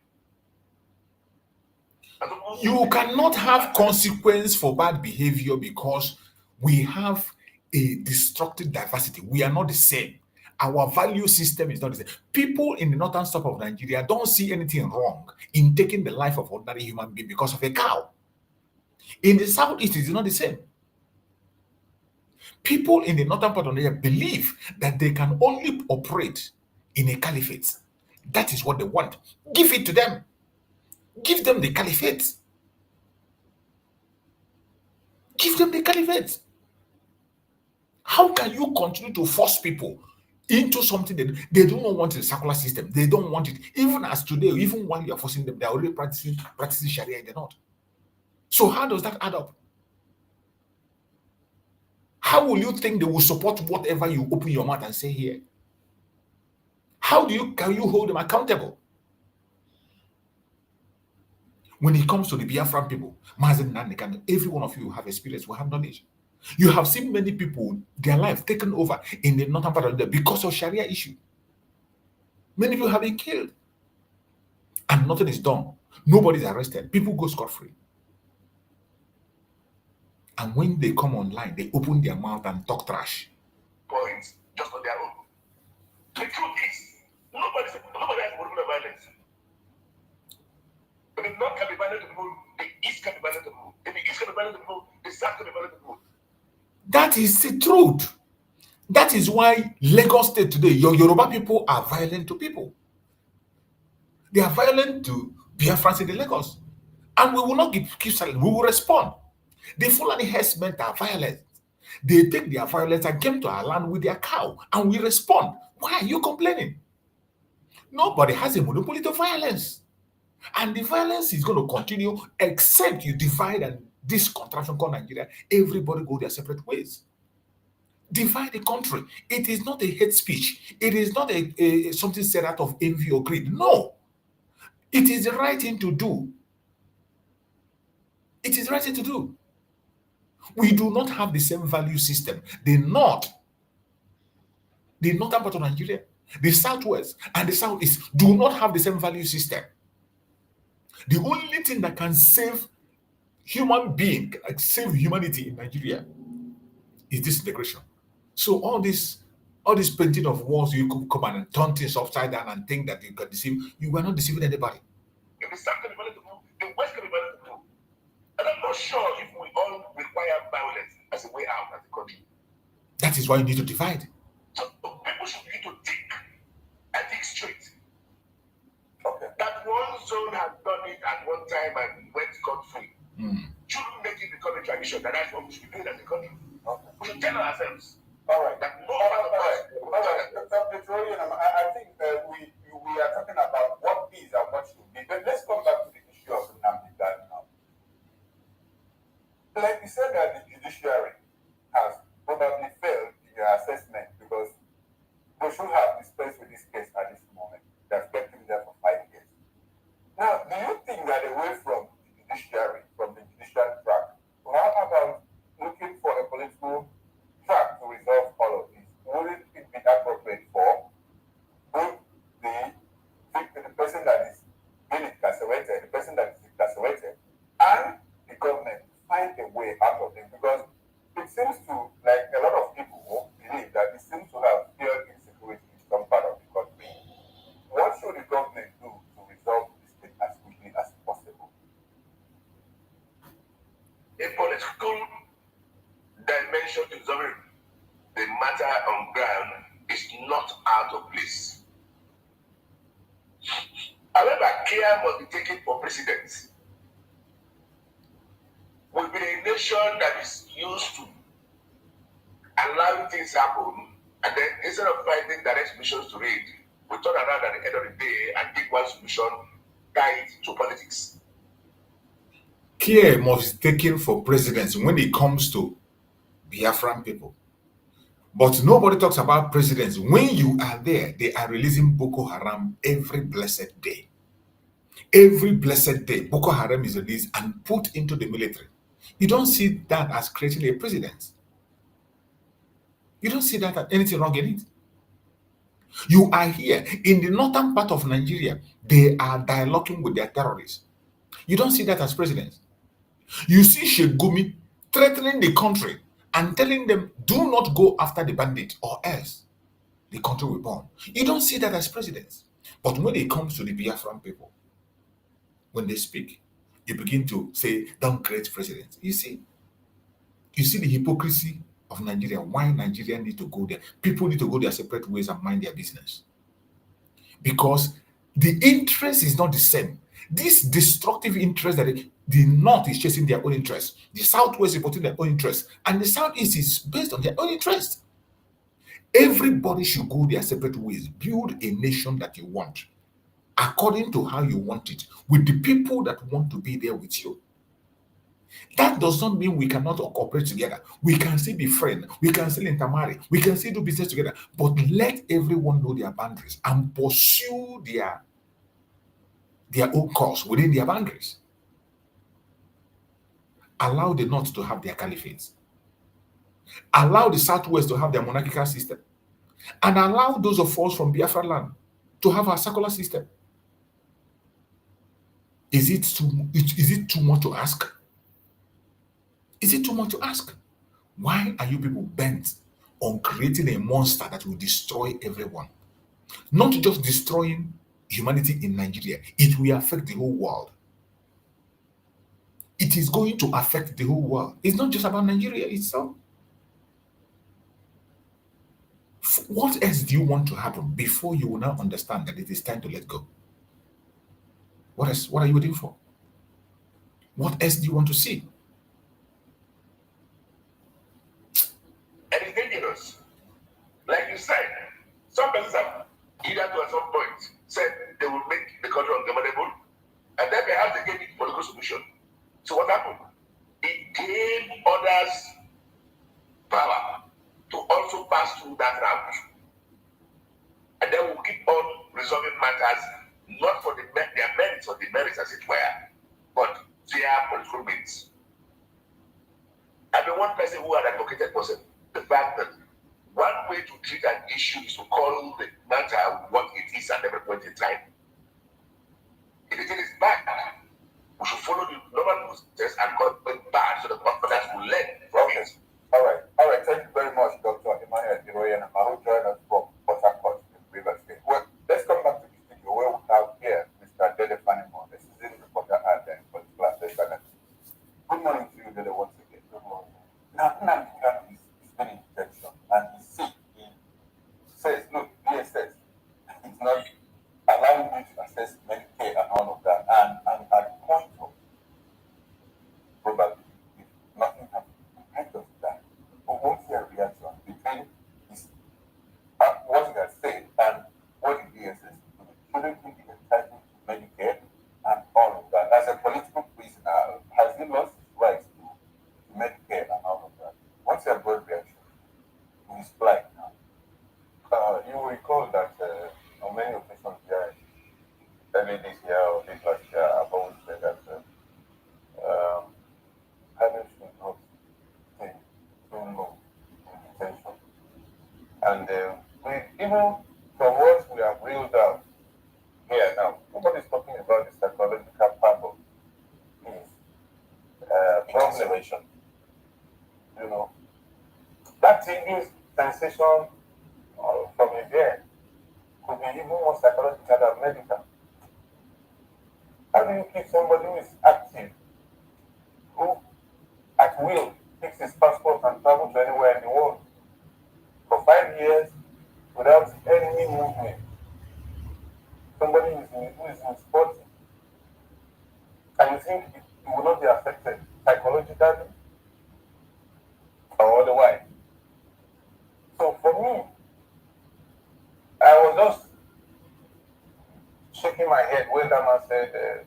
You cannot have consequence for bad behavior because we have a destructive diversity. We are not the same. Our value system is not the same. People in the northern side of Nigeria don't see anything wrong in taking the life of ordinary human being because of a cow. In the southeast, it is not the same. People in the northern part of Nigeria believe that they can only operate in a caliphate. That is what they want. Give it to them. Give them the caliphate. Give them the caliphate. How can you continue to force people into something that they do not want in the secular system? They don't want it. Even as today, even while you are forcing them, they are already practicing Sharia in the north. So how does that add up? How will you think they will support whatever you open your mouth and say here? How can you hold them accountable? When it comes to the Biafran people, Mazi Nnamdi Kanu, every one of you have experience, will have knowledge. You have seen many people, their life taken over in the northern part of the because of Sharia issue. Many people have been killed. And nothing is done. Nobody is arrested. People go scot-free. And when they come online, they open their mouth and talk trash. Points just on their own. The truth is, nobody has political violence. But the North can be violent to people, the East can be violent to people. If the East can be violent to people, the South can be violent to people. That is the truth. That is why Lagos State today, your Yoruba people are violent to people. They are violent to Biafrans in the Lagos. And we will not keep silent. We will respond. The Fulani herdsmen are violent. They take their violence and came to our land with their cow, and we respond. Why are you complaining? Nobody has a monopoly to violence. And the violence is going to continue except you divide and this contraption called Nigeria, everybody go their separate ways. divide the country. It is not a hate speech. It is not a something said out of envy or greed. No. It is the right thing to do. It is the right thing to do. We do not have the same value system. The northern part of Nigeria, the southwest, and the southeast do not have the same value system. The only thing that can save human being, like save humanity in Nigeria, is this integration. So all this painting of walls, you could come and turn things upside down and think that you can deceive. You were not deceiving anybody. If the South can be willing to move, the West can be willing to move. And I'm not sure if we all require violence as a way out as a country. That is why you need to divide. So people should begin to think straight. Okay. That one zone has done it at one time and went scot-free. Shouldn't make it become a tradition that that's what we should be doing as a country. Okay. We should tell ourselves. All right. That no part of us. I think we are talking about what is and what should be. But let's come back to the issue of Nnamdi Kanu now. Like you said, that the judiciary has probably failed in your assessment because they should have dispensed with this case at this moment. They've kept him there for 5 years. Now, do you think that away from the judiciary, from the judicial track, how about looking for a political track to resolve all of this? Wouldn't it be appropriate for both the person that is being incarcerated, the person that is incarcerated, and the government to find a way out of it? Because it seems to, like a lot of people believe that it seems to have fear insecurity in some part of the country. What should the government do to resolve this thing as quickly as possible? A political dimension to resolve the matter on ground is not out of place. However, care must be taken for precedence. We've been a nation that is used to allowing things happen, and then instead of finding direct solutions to it, we turn around at the end of the day and take one solution, tie it to politics. Care must be taken for precedence when it comes to Biafran people. But nobody talks about precedence. When you are there, they are releasing Boko Haram every blessed day. Every blessed day, Boko Haram is released and put into the military. You don't see that as creating a precedent. You don't see that as anything wrong in it. You are here in the northern part of Nigeria. They are dialoguing with their terrorists. You don't see that as precedent. You see Sheikh Gumi threatening the country and telling them, do not go after the bandit or else the country will burn. You don't see that as precedent. But when it comes to the Biafran people, when they speak, you begin to say, don't create precedent. You see the hypocrisy of Nigeria, why Nigeria need to go there. People need to go their separate ways and mind their business. Because the interest is not the same. This destructive interest that the North is chasing their own interest, the Southwest is putting their own interest, and the Southeast is based on their own interest. Everybody should go their separate ways. Build a nation that you want, according to how you want it, with the people that want to be there with you. That does not mean we cannot cooperate together. We can still be friends. We can still intermarry. We can still do business together. But let everyone know their boundaries and pursue their own course within their boundaries. Allow the North to have their caliphates. Allow the Southwest to have their monarchical system. And allow those of us from Biafra land to have our secular system. Is it too much to ask? Is it too much to ask? Why are you people bent on creating a monster that will destroy everyone? Not just destroying humanity in Nigeria, it will affect the whole world. It is going to affect the whole world. It's not just about Nigeria itself. What else do you want to happen before you will now understand that it is time to let go? What else? What are you waiting for? What else do you want to see? And it's dangerous. Like you said, some persons have either to at some point said they will make the country ungovernable, and then perhaps they gave it political solution. So what happened? It gave others power to also pass through that route. And then we'll keep on resolving matters, not for their merits or demerits, as it were, but their political means. I've been one person who had advocated for the fact that one way to treat an issue is to call the matter what it is at every point in time. If it is bad, we should follow the normal process and call it bad so the others will learn from it. All right. Thank you very much, Dr. Emmanuel Iroyen, who joined us from Port Harcourt in Rivers State. Well, let's come back to the studio where we have here Mr. Dede Fanimo, the citizen reporter at the particular station. Good morning to you, Dede, once again. Good morning. Now, Nnamdi Kanu is very intentional, and he says, look, DSS is not allowing you to access Medicaid and all of that, and at the point of probably if nothing happens ahead of that, but what's your reaction between his, what he has said and what the DSS is doing? Shouldn't he be entitled to Medicare and all of that? As a political prisoner, has he lost his rights to Medicare and all of that? What's your broad reaction to his plight now? You will recall that on many occasions here, early this year or late last year, I've always said that Kanu should not stay so long in detention. And even from what we have reeled out here now, nobody's talking about the psychological part of his incarceration. You know, that tingling sensation from there could be even more psychological than medical. How do you keep somebody who is active, who at will takes his passport and travels to anywhere in the world for 5 years without any movement? Somebody who is in sports, and you think it will not be affected psychologically or otherwise? So for me, I was just shaking my head when that man said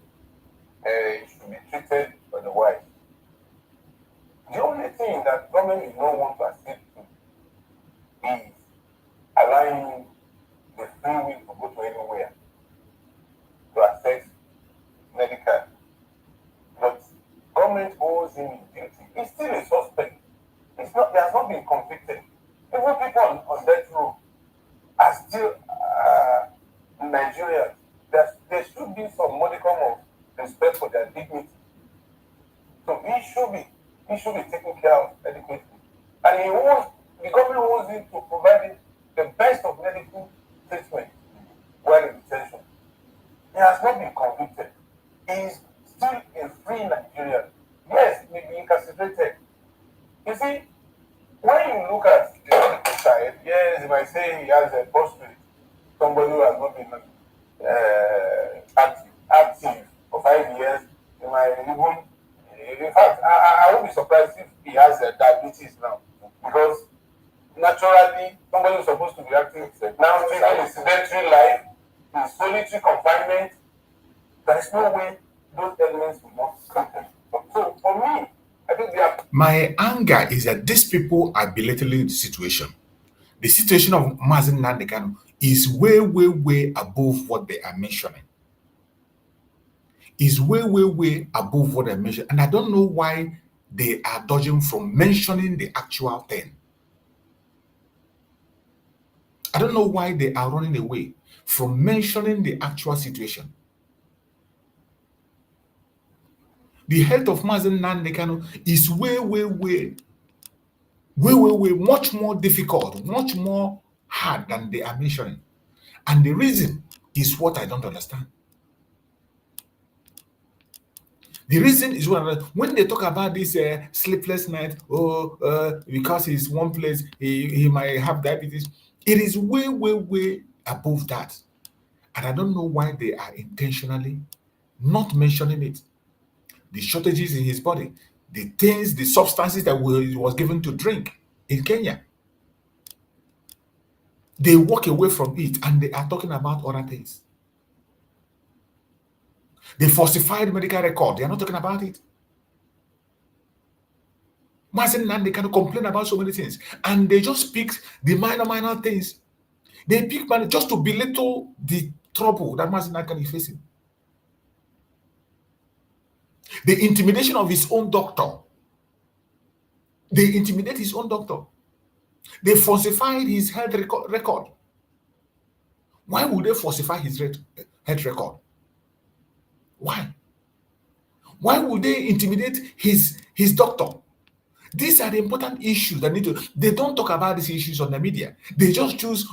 it should be treated otherwise. The only thing that government is not want to accede to is allowing the free will to go to anywhere to access medical. But government owes him duty. He's still a suspect. He has not been convicted. Even people on death row are still Nigerians. There should be some modicum of respect for their dignity. So he should be taken care of adequately. And the government owes him to provide the best of medical treatment while in detention. He has not been convicted. He is still a free Nigerian. Yes, he may be incarcerated. You see, when you look at the medical side, yes, you might say he has a prostrate, somebody who has not been active for 5 years. You might even, in fact, I won't be surprised if he has diabetes now, because naturally, somebody who's supposed to be active now living a sedentary life, in solitary confinement, there is no way those elements will not happen. So for me, I think My anger is that these people are belittling the situation. The situation of Mazi Nnamdi Kanu is way, way, way above what they are mentioning. Is way, way, way above what they mentioned. And I don't know why they are dodging from mentioning the actual thing. I don't know why they are running away from mentioning the actual situation. The health of Mazi Nnamdi Kanu is way, way, way, way, way, way much more difficult, much more hard than they are mentioning. And the reason is what I don't understand. The reason is when they talk about this sleepless night, because he's one place, he might have diabetes. It is way, way, way above that. And I don't know why they are intentionally not mentioning it. The shortages in his body, the things, the substances that he was given to drink in Kenya. They walk away from it and they are talking about other things. The falsified medical record, they are not talking about it. Mazi Nnamdi Kanu complain about so many things, and they just pick the minor things. They pick money just to belittle the trouble that Mazi Nnamdi Kanu is facing. The intimidation of his own doctor. They intimidate his own doctor. They falsified his health record. Why would they falsify his health record? Why? Why would they intimidate his doctor? These are the important issues that need to. They don't talk about these issues on the media. They just choose.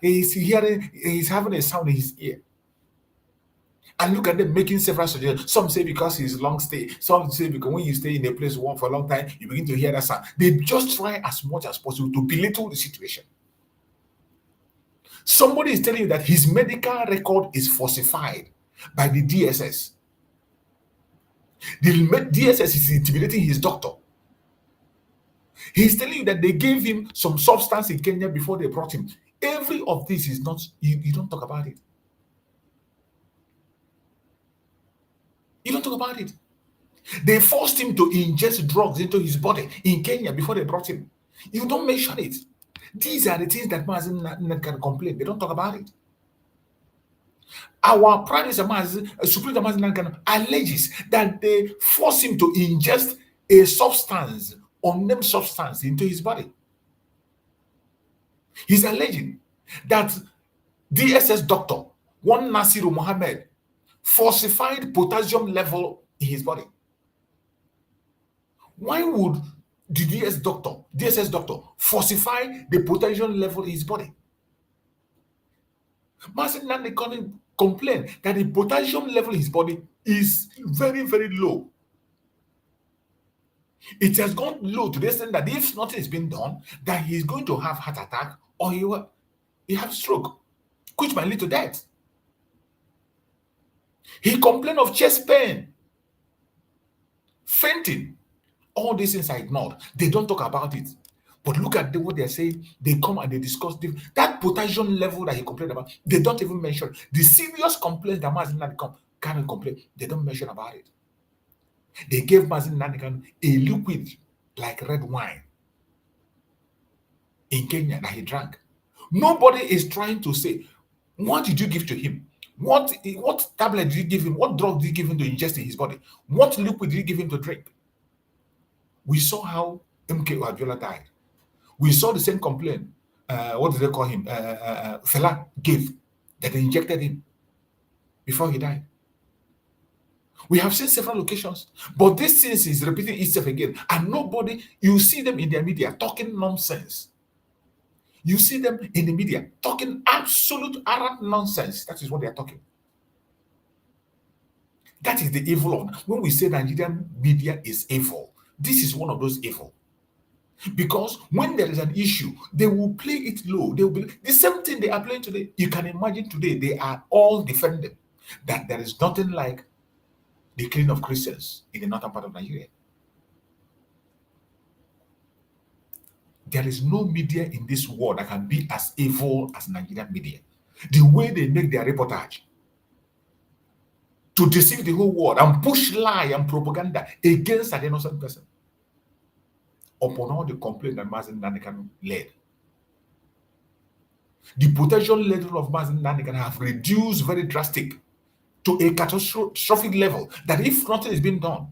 He's having a sound in his ear. And look at them making several suggestions. Some say because he's long stay. Some say because when you stay in a place for a long time, you begin to hear that sound. They just try as much as possible to belittle the situation. Somebody is telling you that his medical record is falsified by the DSS. The DSS is intimidating his doctor. He's telling you that they gave him some substance in Kenya before they brought him. Every of this is not, you don't talk about it. You don't talk about it. They forced him to ingest drugs into his body in Kenya before they brought him. You don't mention it. These are the things that Mazi Nnamdi can complain. They don't talk about it. Our Prime Minister Supreme Mazi Nnamdi Kanu alleges that they force him to ingest a substance, unnamed substance, into his body. He's alleging that DSS doctor, one Nasiru Mohammed, falsified potassium level in his body. Why would the DSS doctor falsify the potassium level in his body? Mazi Nnamdi Kanu complained that the potassium level in his body is very, very low. It has gone low to the extent that if nothing is being done, that he's going to have heart attack or he have stroke, which might lead to death. He complained of chest pain, fainting. All these things are ignored. They don't talk about it. But look at what they're saying. They come and they discuss that potassium level that he complained about. They don't even mention the serious complaints that Mazi Nnamdi Kanu complain. They don't mention about it. They gave Mazi Nnamdi Kanu a liquid like red wine in Kenya that he drank. Nobody is trying to say, what did you give to him? What tablet did you give him? What drug did you give him to ingest in his body? What liquid did you give him to drink? We saw how MK Abiola died. We saw the same complaint. What did they call him? Fela gave, that they injected him before he died. We have seen several locations, but this thing is repeating itself again. And nobody, you see them in their media talking nonsense. You see them in the media talking absolute arrant nonsense. That is what they are talking. That is the evil of, when we say Nigerian media is evil, this is one of those evil. Because when there is an issue, they will play it low. They will be the same thing they are playing today. You can imagine today they are all defending that there is nothing like the killing of Christians in the northern part of Nigeria. There is no media in this world that can be as evil as Nigerian media. The way they make their reportage to deceive the whole world and push lie and propaganda against an innocent person, upon all the complaints that Mazi Nnamdi Kanu led. The potential level of Mazi Nnamdi Kanu have reduced very drastic to a catastrophic level that if nothing is being done,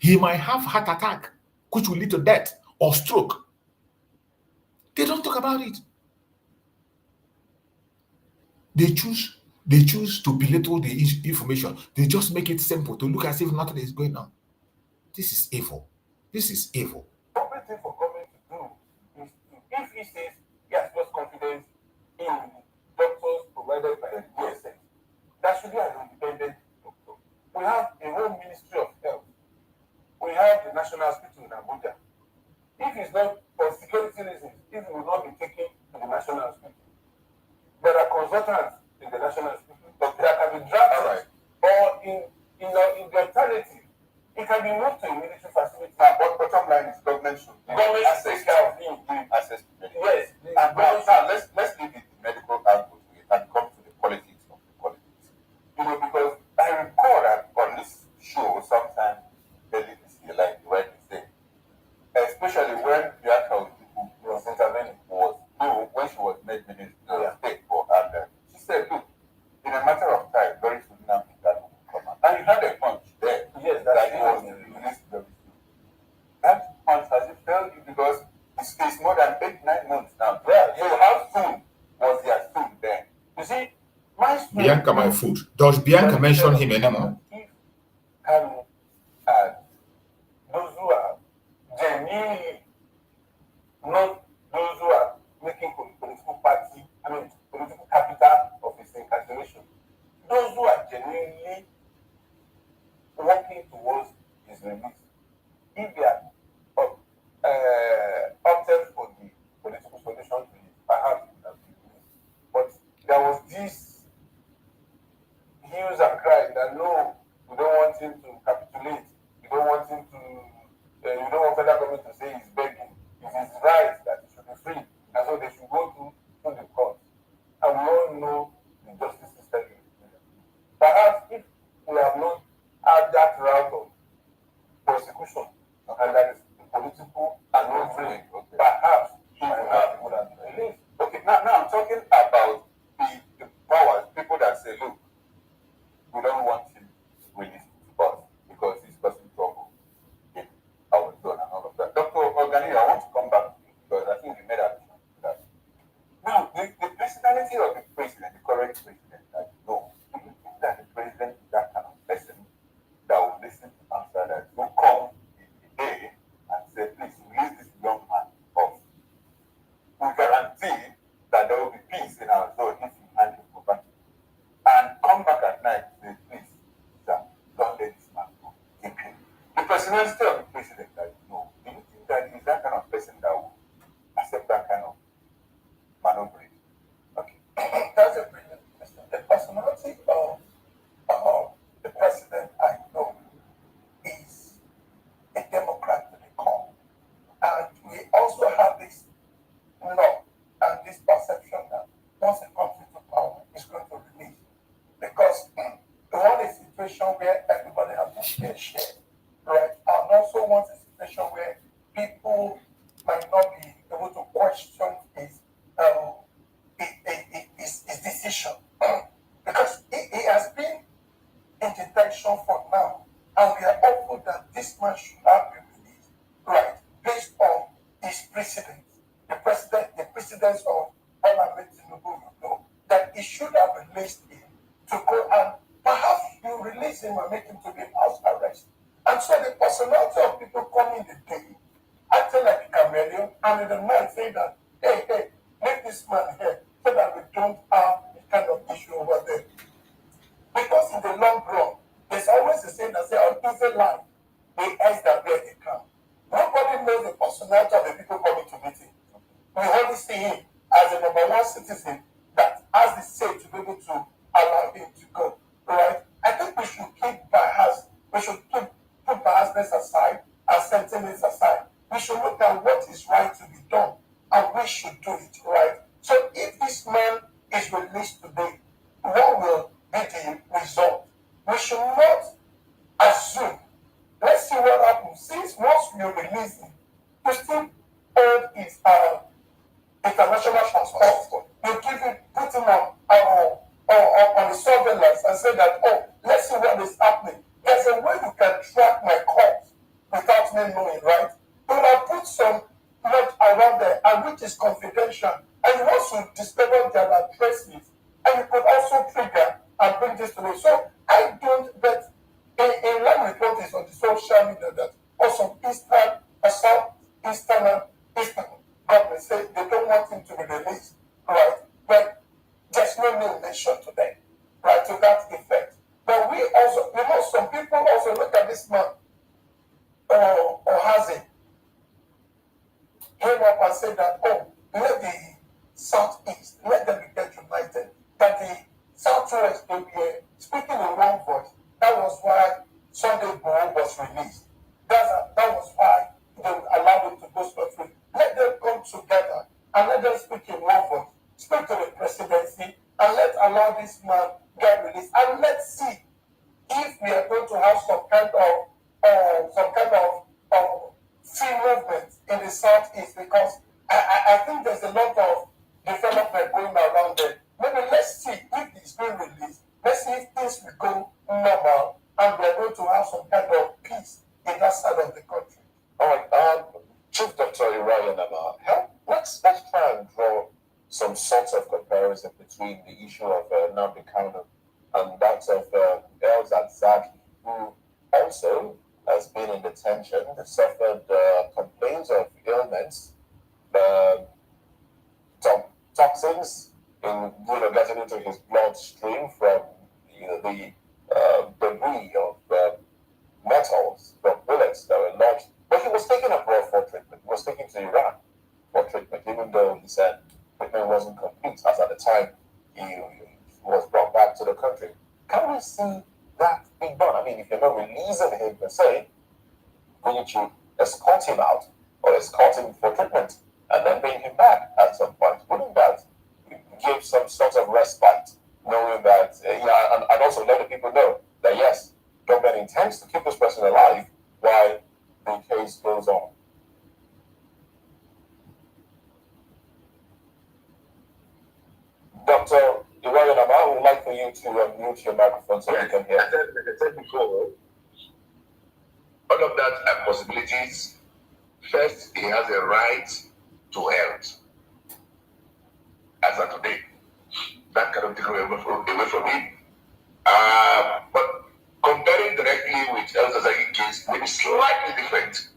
he might have heart attack, which will lead to death or stroke. They don't talk about it. They choose to belittle the information. They just make it simple to look as if nothing is going on. This is evil. This is evil. The only thing for government to do is to, if he says he has lost confidence in the doctors provided by the DSS, that should be an independent doctor. We have a whole Ministry of Health. We have the National Hospital in Abuja. If it's not for security reasons, it will not be taken to the National Hospital. There are consultants in the National Hospital, but there can be drafted, or in the alternative, it can be moved to a military facility. But bottom line is government should access to medical. Yes. And now let's leave it the medical angle and come to the politics of the politics. Because I recall that on this show sometime early this year, like the way you say, You see, my Bianca, my food. Does Bianca mention him anymore? If Kanu and those who are genuinely not those who are making political party, political capital of his incarceration, those who are genuinely working towards his release, if they are opted for the political solution to it, perhaps it would have been released. But there was this hues and cries that no, we don't want him to capitulate, we don't want him to, you don't want federal government to say he's begging. It is right that he should be free, and so they should go to the court. And we all know the justice system in Nigeria. Perhaps if we have not had that route of prosecution, and that is political and not free, perhaps he would have been released. Okay, now I'm talking about the powers, people that say, look, we don't want him released to us because he's causing trouble in our zone and all of that. Dr. Organi, I want to come back to you because I think you made a point to that. Now, the personality of the president, the current president, that you know, do you think that the president is that kind of person that will listen to answer that will come in the day and say, please release this young man off? We guarantee that there will be peace in our zone if you hand him over. And come back at night and say, please, sir, don't let this man go. Keep him. The personality of the president that you know, do you think that he's that kind of person that will accept that kind of maneuvering? Okay. That's a brilliant question. The personality of the president I know is a Democrat to the core. And we also have this law and this perception that once it comes into power, it's going to release. Because we want a situation where everybody has a fair share, right? And also want a situation where people might not be able to question his decision. Because he has been in detention for now, and we are hopeful that this man should have been released, right? Based on his precedents, the precedents of Bola Tinubu, you know, that he should have released him to go and perhaps you release him and make him to be house arrest. And so the personality of people come in the day, acting like a chameleon, and in the night say that, hey, leave this man here so that we don't have this kind of issue over there. Because in the long run, there's always a saying that say, on easy life, they ask that where they come. Nobody knows the personality of the people coming to meeting. We only see him as a number one citizen that has the say to be able to allow him to go. Right? I think we should keep bias. We should put biasness aside and sentiments aside. We should look at what is right to be done, and we should do it right. So if this man is released today, what will be the result? We should not assume. Let's see what happens. Since once we release him, you still hold his international passport. You give him, put him on the surveillance and say that, oh, let's see what is happening. There's a way you can track my calls without me knowing, right? You will put some note around there, and which is confidential, and you also discover their addresses, and you could also trigger and bring this to me. So I don't, but in line with what is on the social media, that also Eastern government say they don't want him to be released, right? But there's no name mentioned today, right, to that effect. But we also, you know, some people also look at this man, or has it, came up and said that, oh, let the Southeast, let them get united. That the Southwest, they were speaking in one voice. That was why Sunday Igboho was released. That was why they allowed him to go scot-free. Let them come together and let them speak in one voice. Speak to the presidency and let's allow this man get released. And let's see if we are going to have some kind of free movement in the Southeast, because I think there's a lot of development going around there. Maybe let's see if it's being released. Let's see if things will go normal and we're going to have some kind of peace in that side of the country. All right, Chief Dr. Nnamdi Kanu, let's try and draw some sorts of comparison between the issue of Nnamdi Kanu and that of Elzad Zaki, who also has been in detention, suffered complaints of ailments, toxins in getting into his bloodstream from the debris of metals, from bullets that were lodged. But he was taken abroad for treatment. He was taken to Iran for treatment, even though he said treatment wasn't complete, as at the time he was brought back to the country. Can we see that being done? I mean, if you're not releasing him per se, wouldn't you escort him out or escort him for treatment and then bring him back at some point? Wouldn't that give some sort of respite, knowing that, and also let the people know that, yes, government intends to keep this person alive while the case goes on? Dr. Nnamdi Kanu, I would like for you to mute your microphone so we can hear. Like I said before, all of that are possibilities. First, he has a right to health. As of today, that cannot take away from him. But comparing directly with El Zazaki's case, maybe slightly different.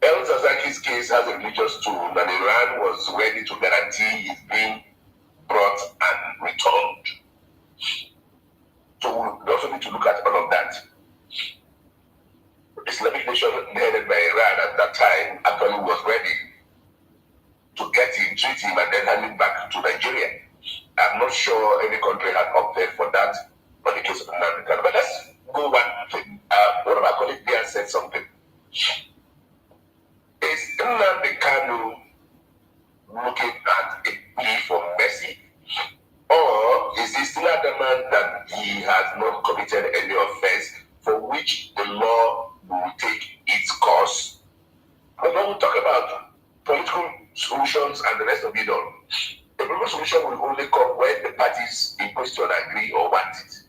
El Zazaki's case has a religious tone, and Iran was ready to guarantee his being brought and returned. So we also need to look at all of that. The Islamic nation headed by Iran at that time actually was ready to get him, treat him, and then hand him back to Nigeria. I'm not sure any country had opted for that on the case of Nnamdi Kanu. But let's go one thing. One of our colleagues there said something. Is Nnamdi Kanu looking at a plea for mercy? Or is he still adamant that he has not committed any offense for which the law will take its course? But when we talk about political solutions and the rest of it all, the political solution will only come when the parties in question agree or want it.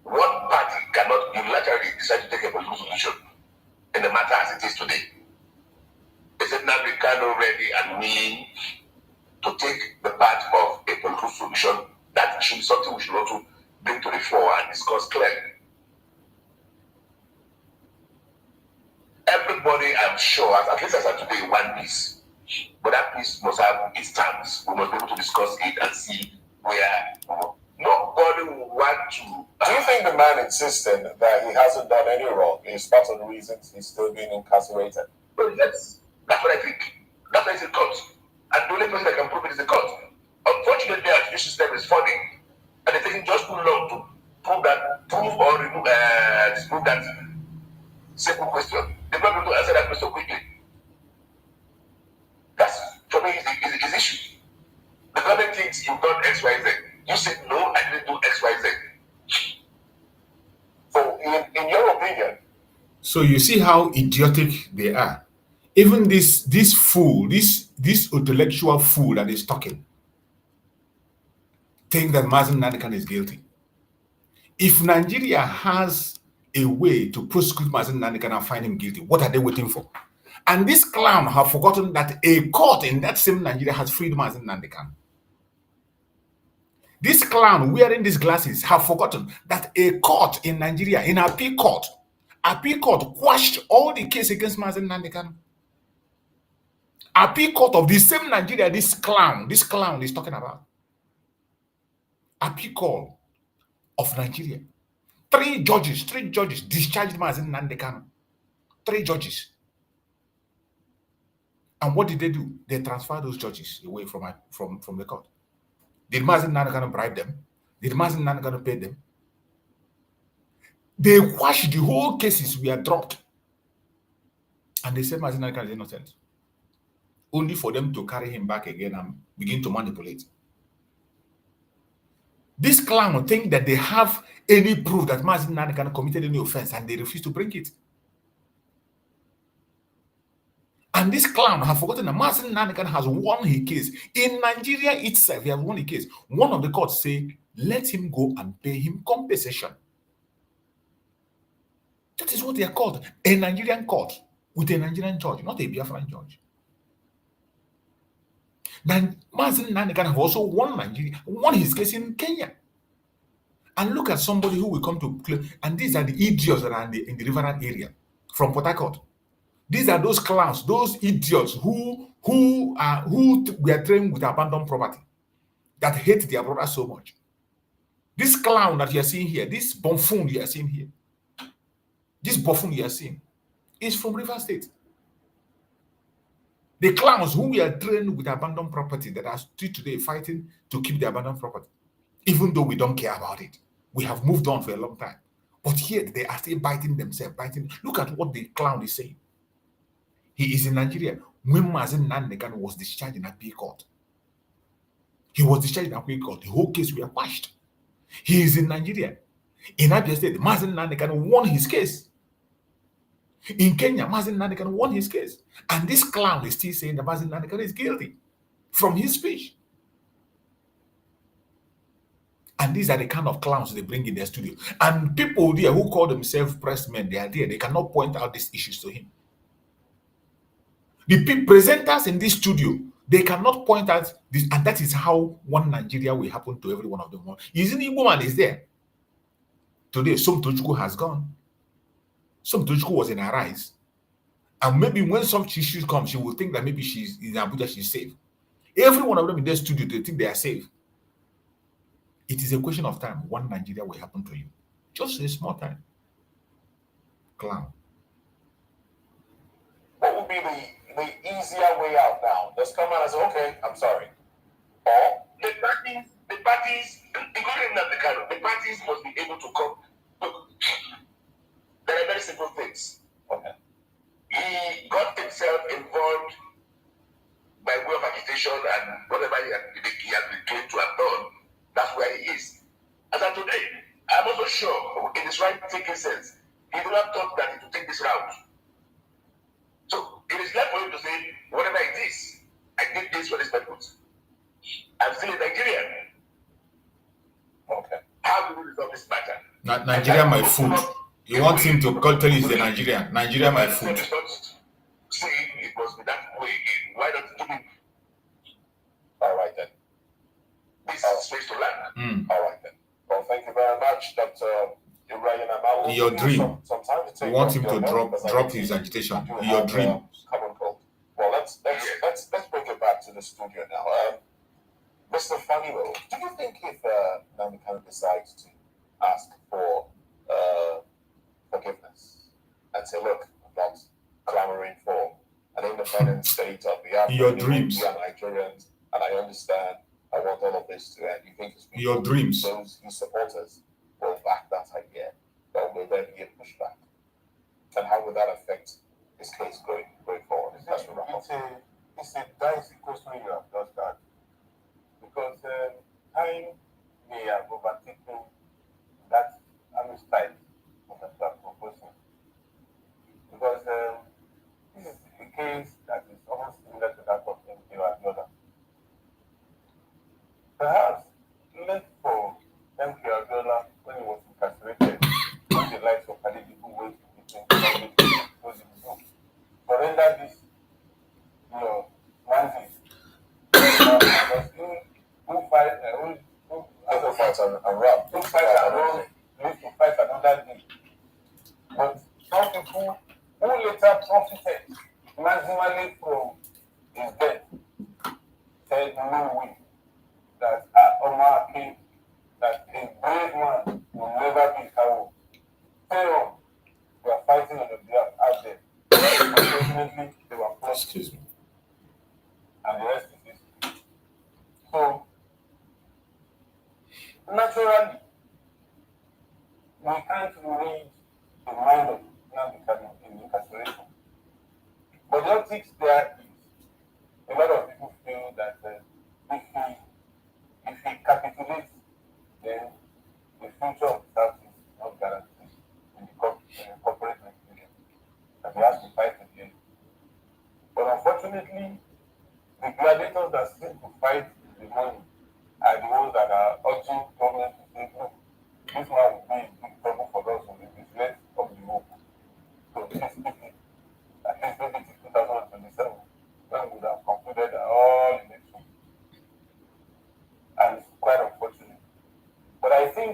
One party cannot unilaterally decide to take a political solution in the matter as it is today. Is it Nnamdi Kanu ready and willing to take the part of a political solution? That should be something we should also bring to the fore and discuss clearly. Everybody, I'm sure, at least as of today, one piece. But that piece must have its terms. We must be able to discuss it and see where nobody will want to. Do you think the man insisting that he hasn't done any wrong is part of the reasons he's still being incarcerated? Well, that's what I think. That's what I think court. And the only person that can prove it is the court. Unfortunately, our judicial system is funny. And it's taking just too long to prove or remove, disprove that simple question. They're not able to answer that question quickly. That's, for me, is the issue. The government thinks you've done X, Y, Z. You said no, I didn't do X, Y, Z. So, in your opinion. So you see how idiotic they are. Even this fool, this intellectual fool that is talking, think that Mazi Nnamdi Kanu is guilty. If Nigeria has a way to prosecute Mazi Nnamdi Kanu and find him guilty, what are they waiting for? And this clown have forgotten that a court in that same Nigeria has freed Mazi Nnamdi Kanu. This clown wearing these glasses have forgotten that a court in Nigeria, in appeal court quashed all the case against Mazi Nnamdi Kanu. Appeal court of the same Nigeria this clown is talking about. Appeal court of Nigeria. Three judges discharged Mazi Nnamdi Kanu. 3 judges. And what did they do? They transferred those judges away from the court. Did Mazi Nnamdi Kanu bribe them? Did Mazi Nnamdi Kanu pay them? They quashed the whole cases were dropped. And they said Mazi Nnamdi Kanu is innocent. Only for them to carry him back again and begin to manipulate. This clown think that they have any proof that Mazi Nnamdi Kanu committed any offense and they refuse to bring it. And this clown have forgotten that Mazi Nnamdi Kanu has won his case. In Nigeria itself, he has won a case. One of the courts say, let him go and pay him compensation. That is what they are called. A Nigerian court with a Nigerian judge, not a Biafran judge. Then Mazi Nnamdi Kanu have also won his case in Kenya. And look at somebody who will come to claim, and these are the idiots that are in the riverine area from Port Harcourt. These are those clowns, those idiots who were trained with abandoned property, that hate their brother so much. This clown that you are seeing here, this buffoon you are seeing here, is from River State. The clowns who were trained with abandoned property that are still today fighting to keep the abandoned property, even though we don't care about it. We have moved on for a long time. But here they are still biting themselves, biting. Look at what the clown is saying. He is in Nigeria. When Mazi Nnamdi Kanu was discharged in appeal court, he was discharged in appeal court. The whole case were quashed. He is in Nigeria. In Abia State, Mazi Nnamdi Kanu won his case. In Kenya, Mazi Nnamdi Kanu won his case. And this clown is still saying that Mazi Nnamdi Kanu is guilty from his speech. And these are the kind of clowns they bring in their studio. And people there who call themselves press men, they are there. They cannot point out these issues to him. The presenters in this studio, they cannot point out this. And that is how one Nigeria will happen to every one of them. Isn't Igbo man is there? Today, some Tochukwu has gone. Some Tochukwu was in her rise. And maybe when some issues come, she will think that maybe she's in Abuja, she's safe. Every one of them in their studio, they think they are safe. It is a question of time. One Nigeria will happen to you. Just a small time. Clown. What would be the easier way out now? Just come out and say, okay, I'm sorry. Or The parties, including Nnamdi Kanu, the parties must be able to come. Look, there are very simple things. okay. He got himself involved by way of agitation and whatever he has been claimed to have done. That's where he is. As of today, I'm also sure, in his right thinking sense, he would have thought that he would take this route. So it is left for him to say, whatever it is, I did this for this purpose. I'm still in Nigeria. Okay. How do we resolve this matter? Nigeria, my food. You want him to tell you he's a Nigerian. Nigeria, my food. Saying it must be that way again. Why not give him All right then. this space to learn? All right then. Well, thank you very much, Dr. Uriah Nama. In your dream, Some time to take you want off him your to note because I drop think his agitation. you In your have, dream. common cold. Well, let's bring it back to the studio now. Mr. Fanilo, do you think if Nnamdi Kanu decides to ask for forgiveness and say, look, I'm not clamoring for an independent state of Biafra, In your dreams. we are Nigerians, and I understand, I want all of this to end. You think his Your dreams. those his supporters will back that idea, or will there be a pushback? And how will that affect his case going forward? It's a dicey question you have just asked. Because time may have overtaken that style of that you are proposing. Because this is a case that is almost similar to that of MKO and the other. Perhaps left for MKO Abiola when he was incarcerated, when the likes of Khalid people wait to was in the book. But render this, Mazi. Because who fight and run. Who fight and run live to fight another day. But some people who later profited maximally from his death said no way that Omar came, that a brave man will never be coward. Pharaoh, we are fighting on the behalf out there. Unfortunately, they were lost. Excuse me. And the rest is history. So, naturally, we can't read the mind of Nnamdi Kanu in incarceration. But the optics there is, a lot of people feel that if he capitulates, then the future of the South is not guaranteed in the corporate Nigeria. And he has to fight again. But unfortunately, the gladiators that seem to fight the money are the ones that are urging government to say, look, this man will be in big trouble for us on the business of the hope. So this is at least maybe 2027, when we would have concluded all elections.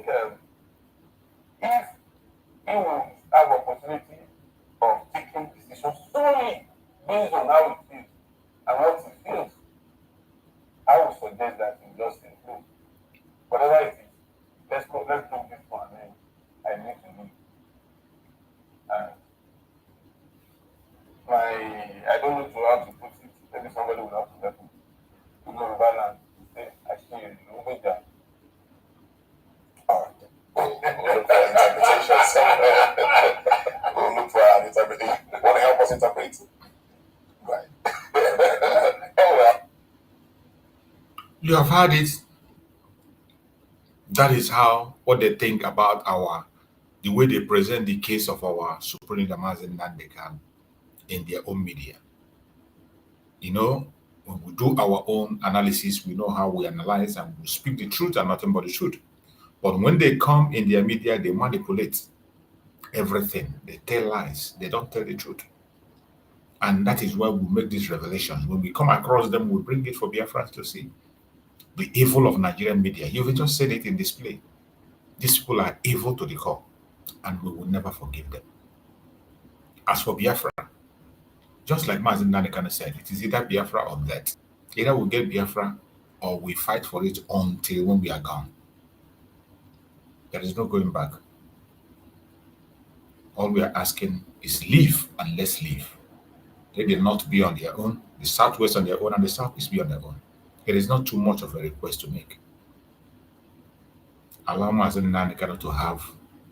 think if he would have opportunity of taking decisions solely based on how it feels and what he feels, I would suggest that he just improve. Whatever it is, let's do this one, and I need to leave. I don't know how to put it. Maybe somebody will have to help me. To know balance. Say, actually, All right. We'll look for interpretations. We'll look for an interpretation. Want to help us interpret? Right. Anyway. You have heard it. That is what they think about the way they present the case of our Supreme Leader Mazi Nnamdi Kanu in their own media. You know, when we do our own analysis, we know how we analyze and we speak the truth and nothing but the truth. But when they come in their media, they manipulate everything. They tell lies. They don't tell the truth. And that is why we make these revelations. When we come across them, we bring it for Biafrans to see. The evil of Nigerian media. You've just said it in display. These people are evil to the core, and we will never forgive them. As for Biafra, just like Mazi Nnamdi Kanu said, it is either Biafra or that. Either we get Biafra or we fight for it until when we are gone. There is no going back. All we are asking is leave and let's leave. They did not be on their own, the Southwest on their own, and the Southeast be on their own. It is not too much of a request to make. Allow Mazi Nnamdi Kanu to have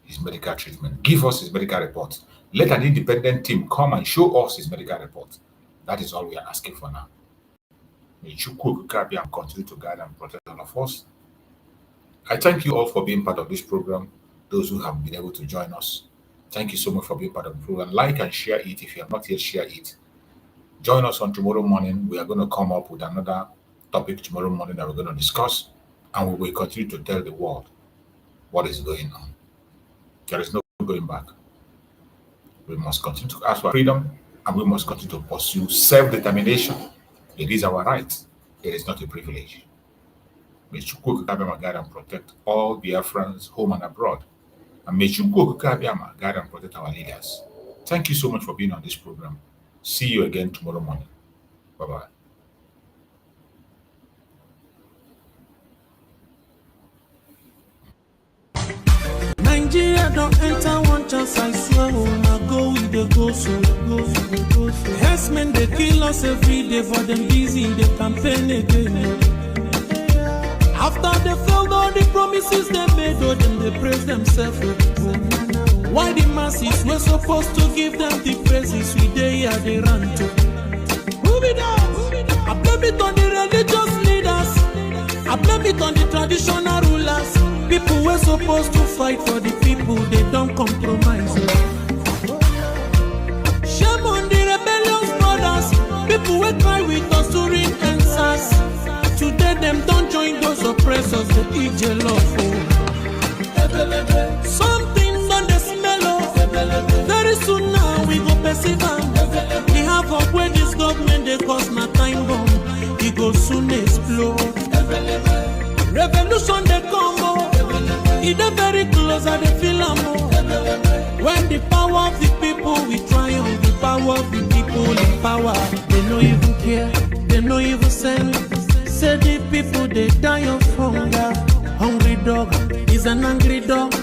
his medical treatment. Give us his medical report. Let an independent team come and show us his medical report. That is all we are asking for now. May Chukwu and continue to guide and protect all of us. I thank you all for being part of this program. Those who have been able to join us, thank you so much for being part of the program. Like and share it if you have not yet shared it. Join us on tomorrow morning. We are going to come up with another topic tomorrow morning that we're going to discuss, and we will continue to tell the world what is going on. There is no going back. We must continue to ask for freedom, and we must continue to pursue self-determination. It is our right. It is not a privilege. May Chukwu guide and protect all Biafrans, home and abroad. And may Chukwu guide and protect our leaders. Thank you so much for being on this program. See you again tomorrow morning. Bye-bye. Nigeria don't enter one chance, I swear. Now go with the go so. Herdsmen they kill us every day, for them busy they campaign again. After they failed all the promises they made, oh, then they praise themselves. Why the masses were supposed to give them the praises we they they run to? Who be that? I blame it on the religious leaders. I blame it on the traditional rulers. People were supposed to fight for the people, they don't compromise. Shame on the rebellious brothers. People will cry with us during answers. Today them don't join those oppressors, they eat your love. Something on the smell. Very soon now we go perceive. We have up where this government they cause my time bomb. It go soon explode. Revolution they come. It is very close at the film. When the power of the people we triumph, the power of the people in power. They no even care, they no even send. Say the people they die of hunger. Hungry dog is an angry dog.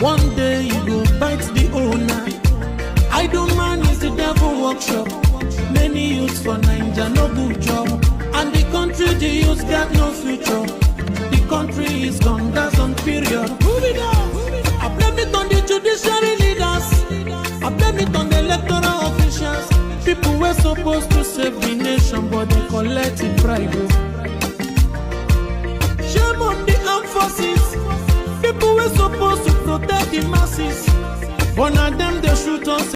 One day you go bite the owner. Idle man is the devil workshop. Many youths for Nigeria no good job. And the country the youths got no future. The country is gone, that's on period. Move it down. I blame it on the judiciary leaders. I blame it on the electoral officials. People were supposed to save the nation, but they collected bribe. Shame on the armed forces. People were supposed to protect the masses, but now them they shoot us.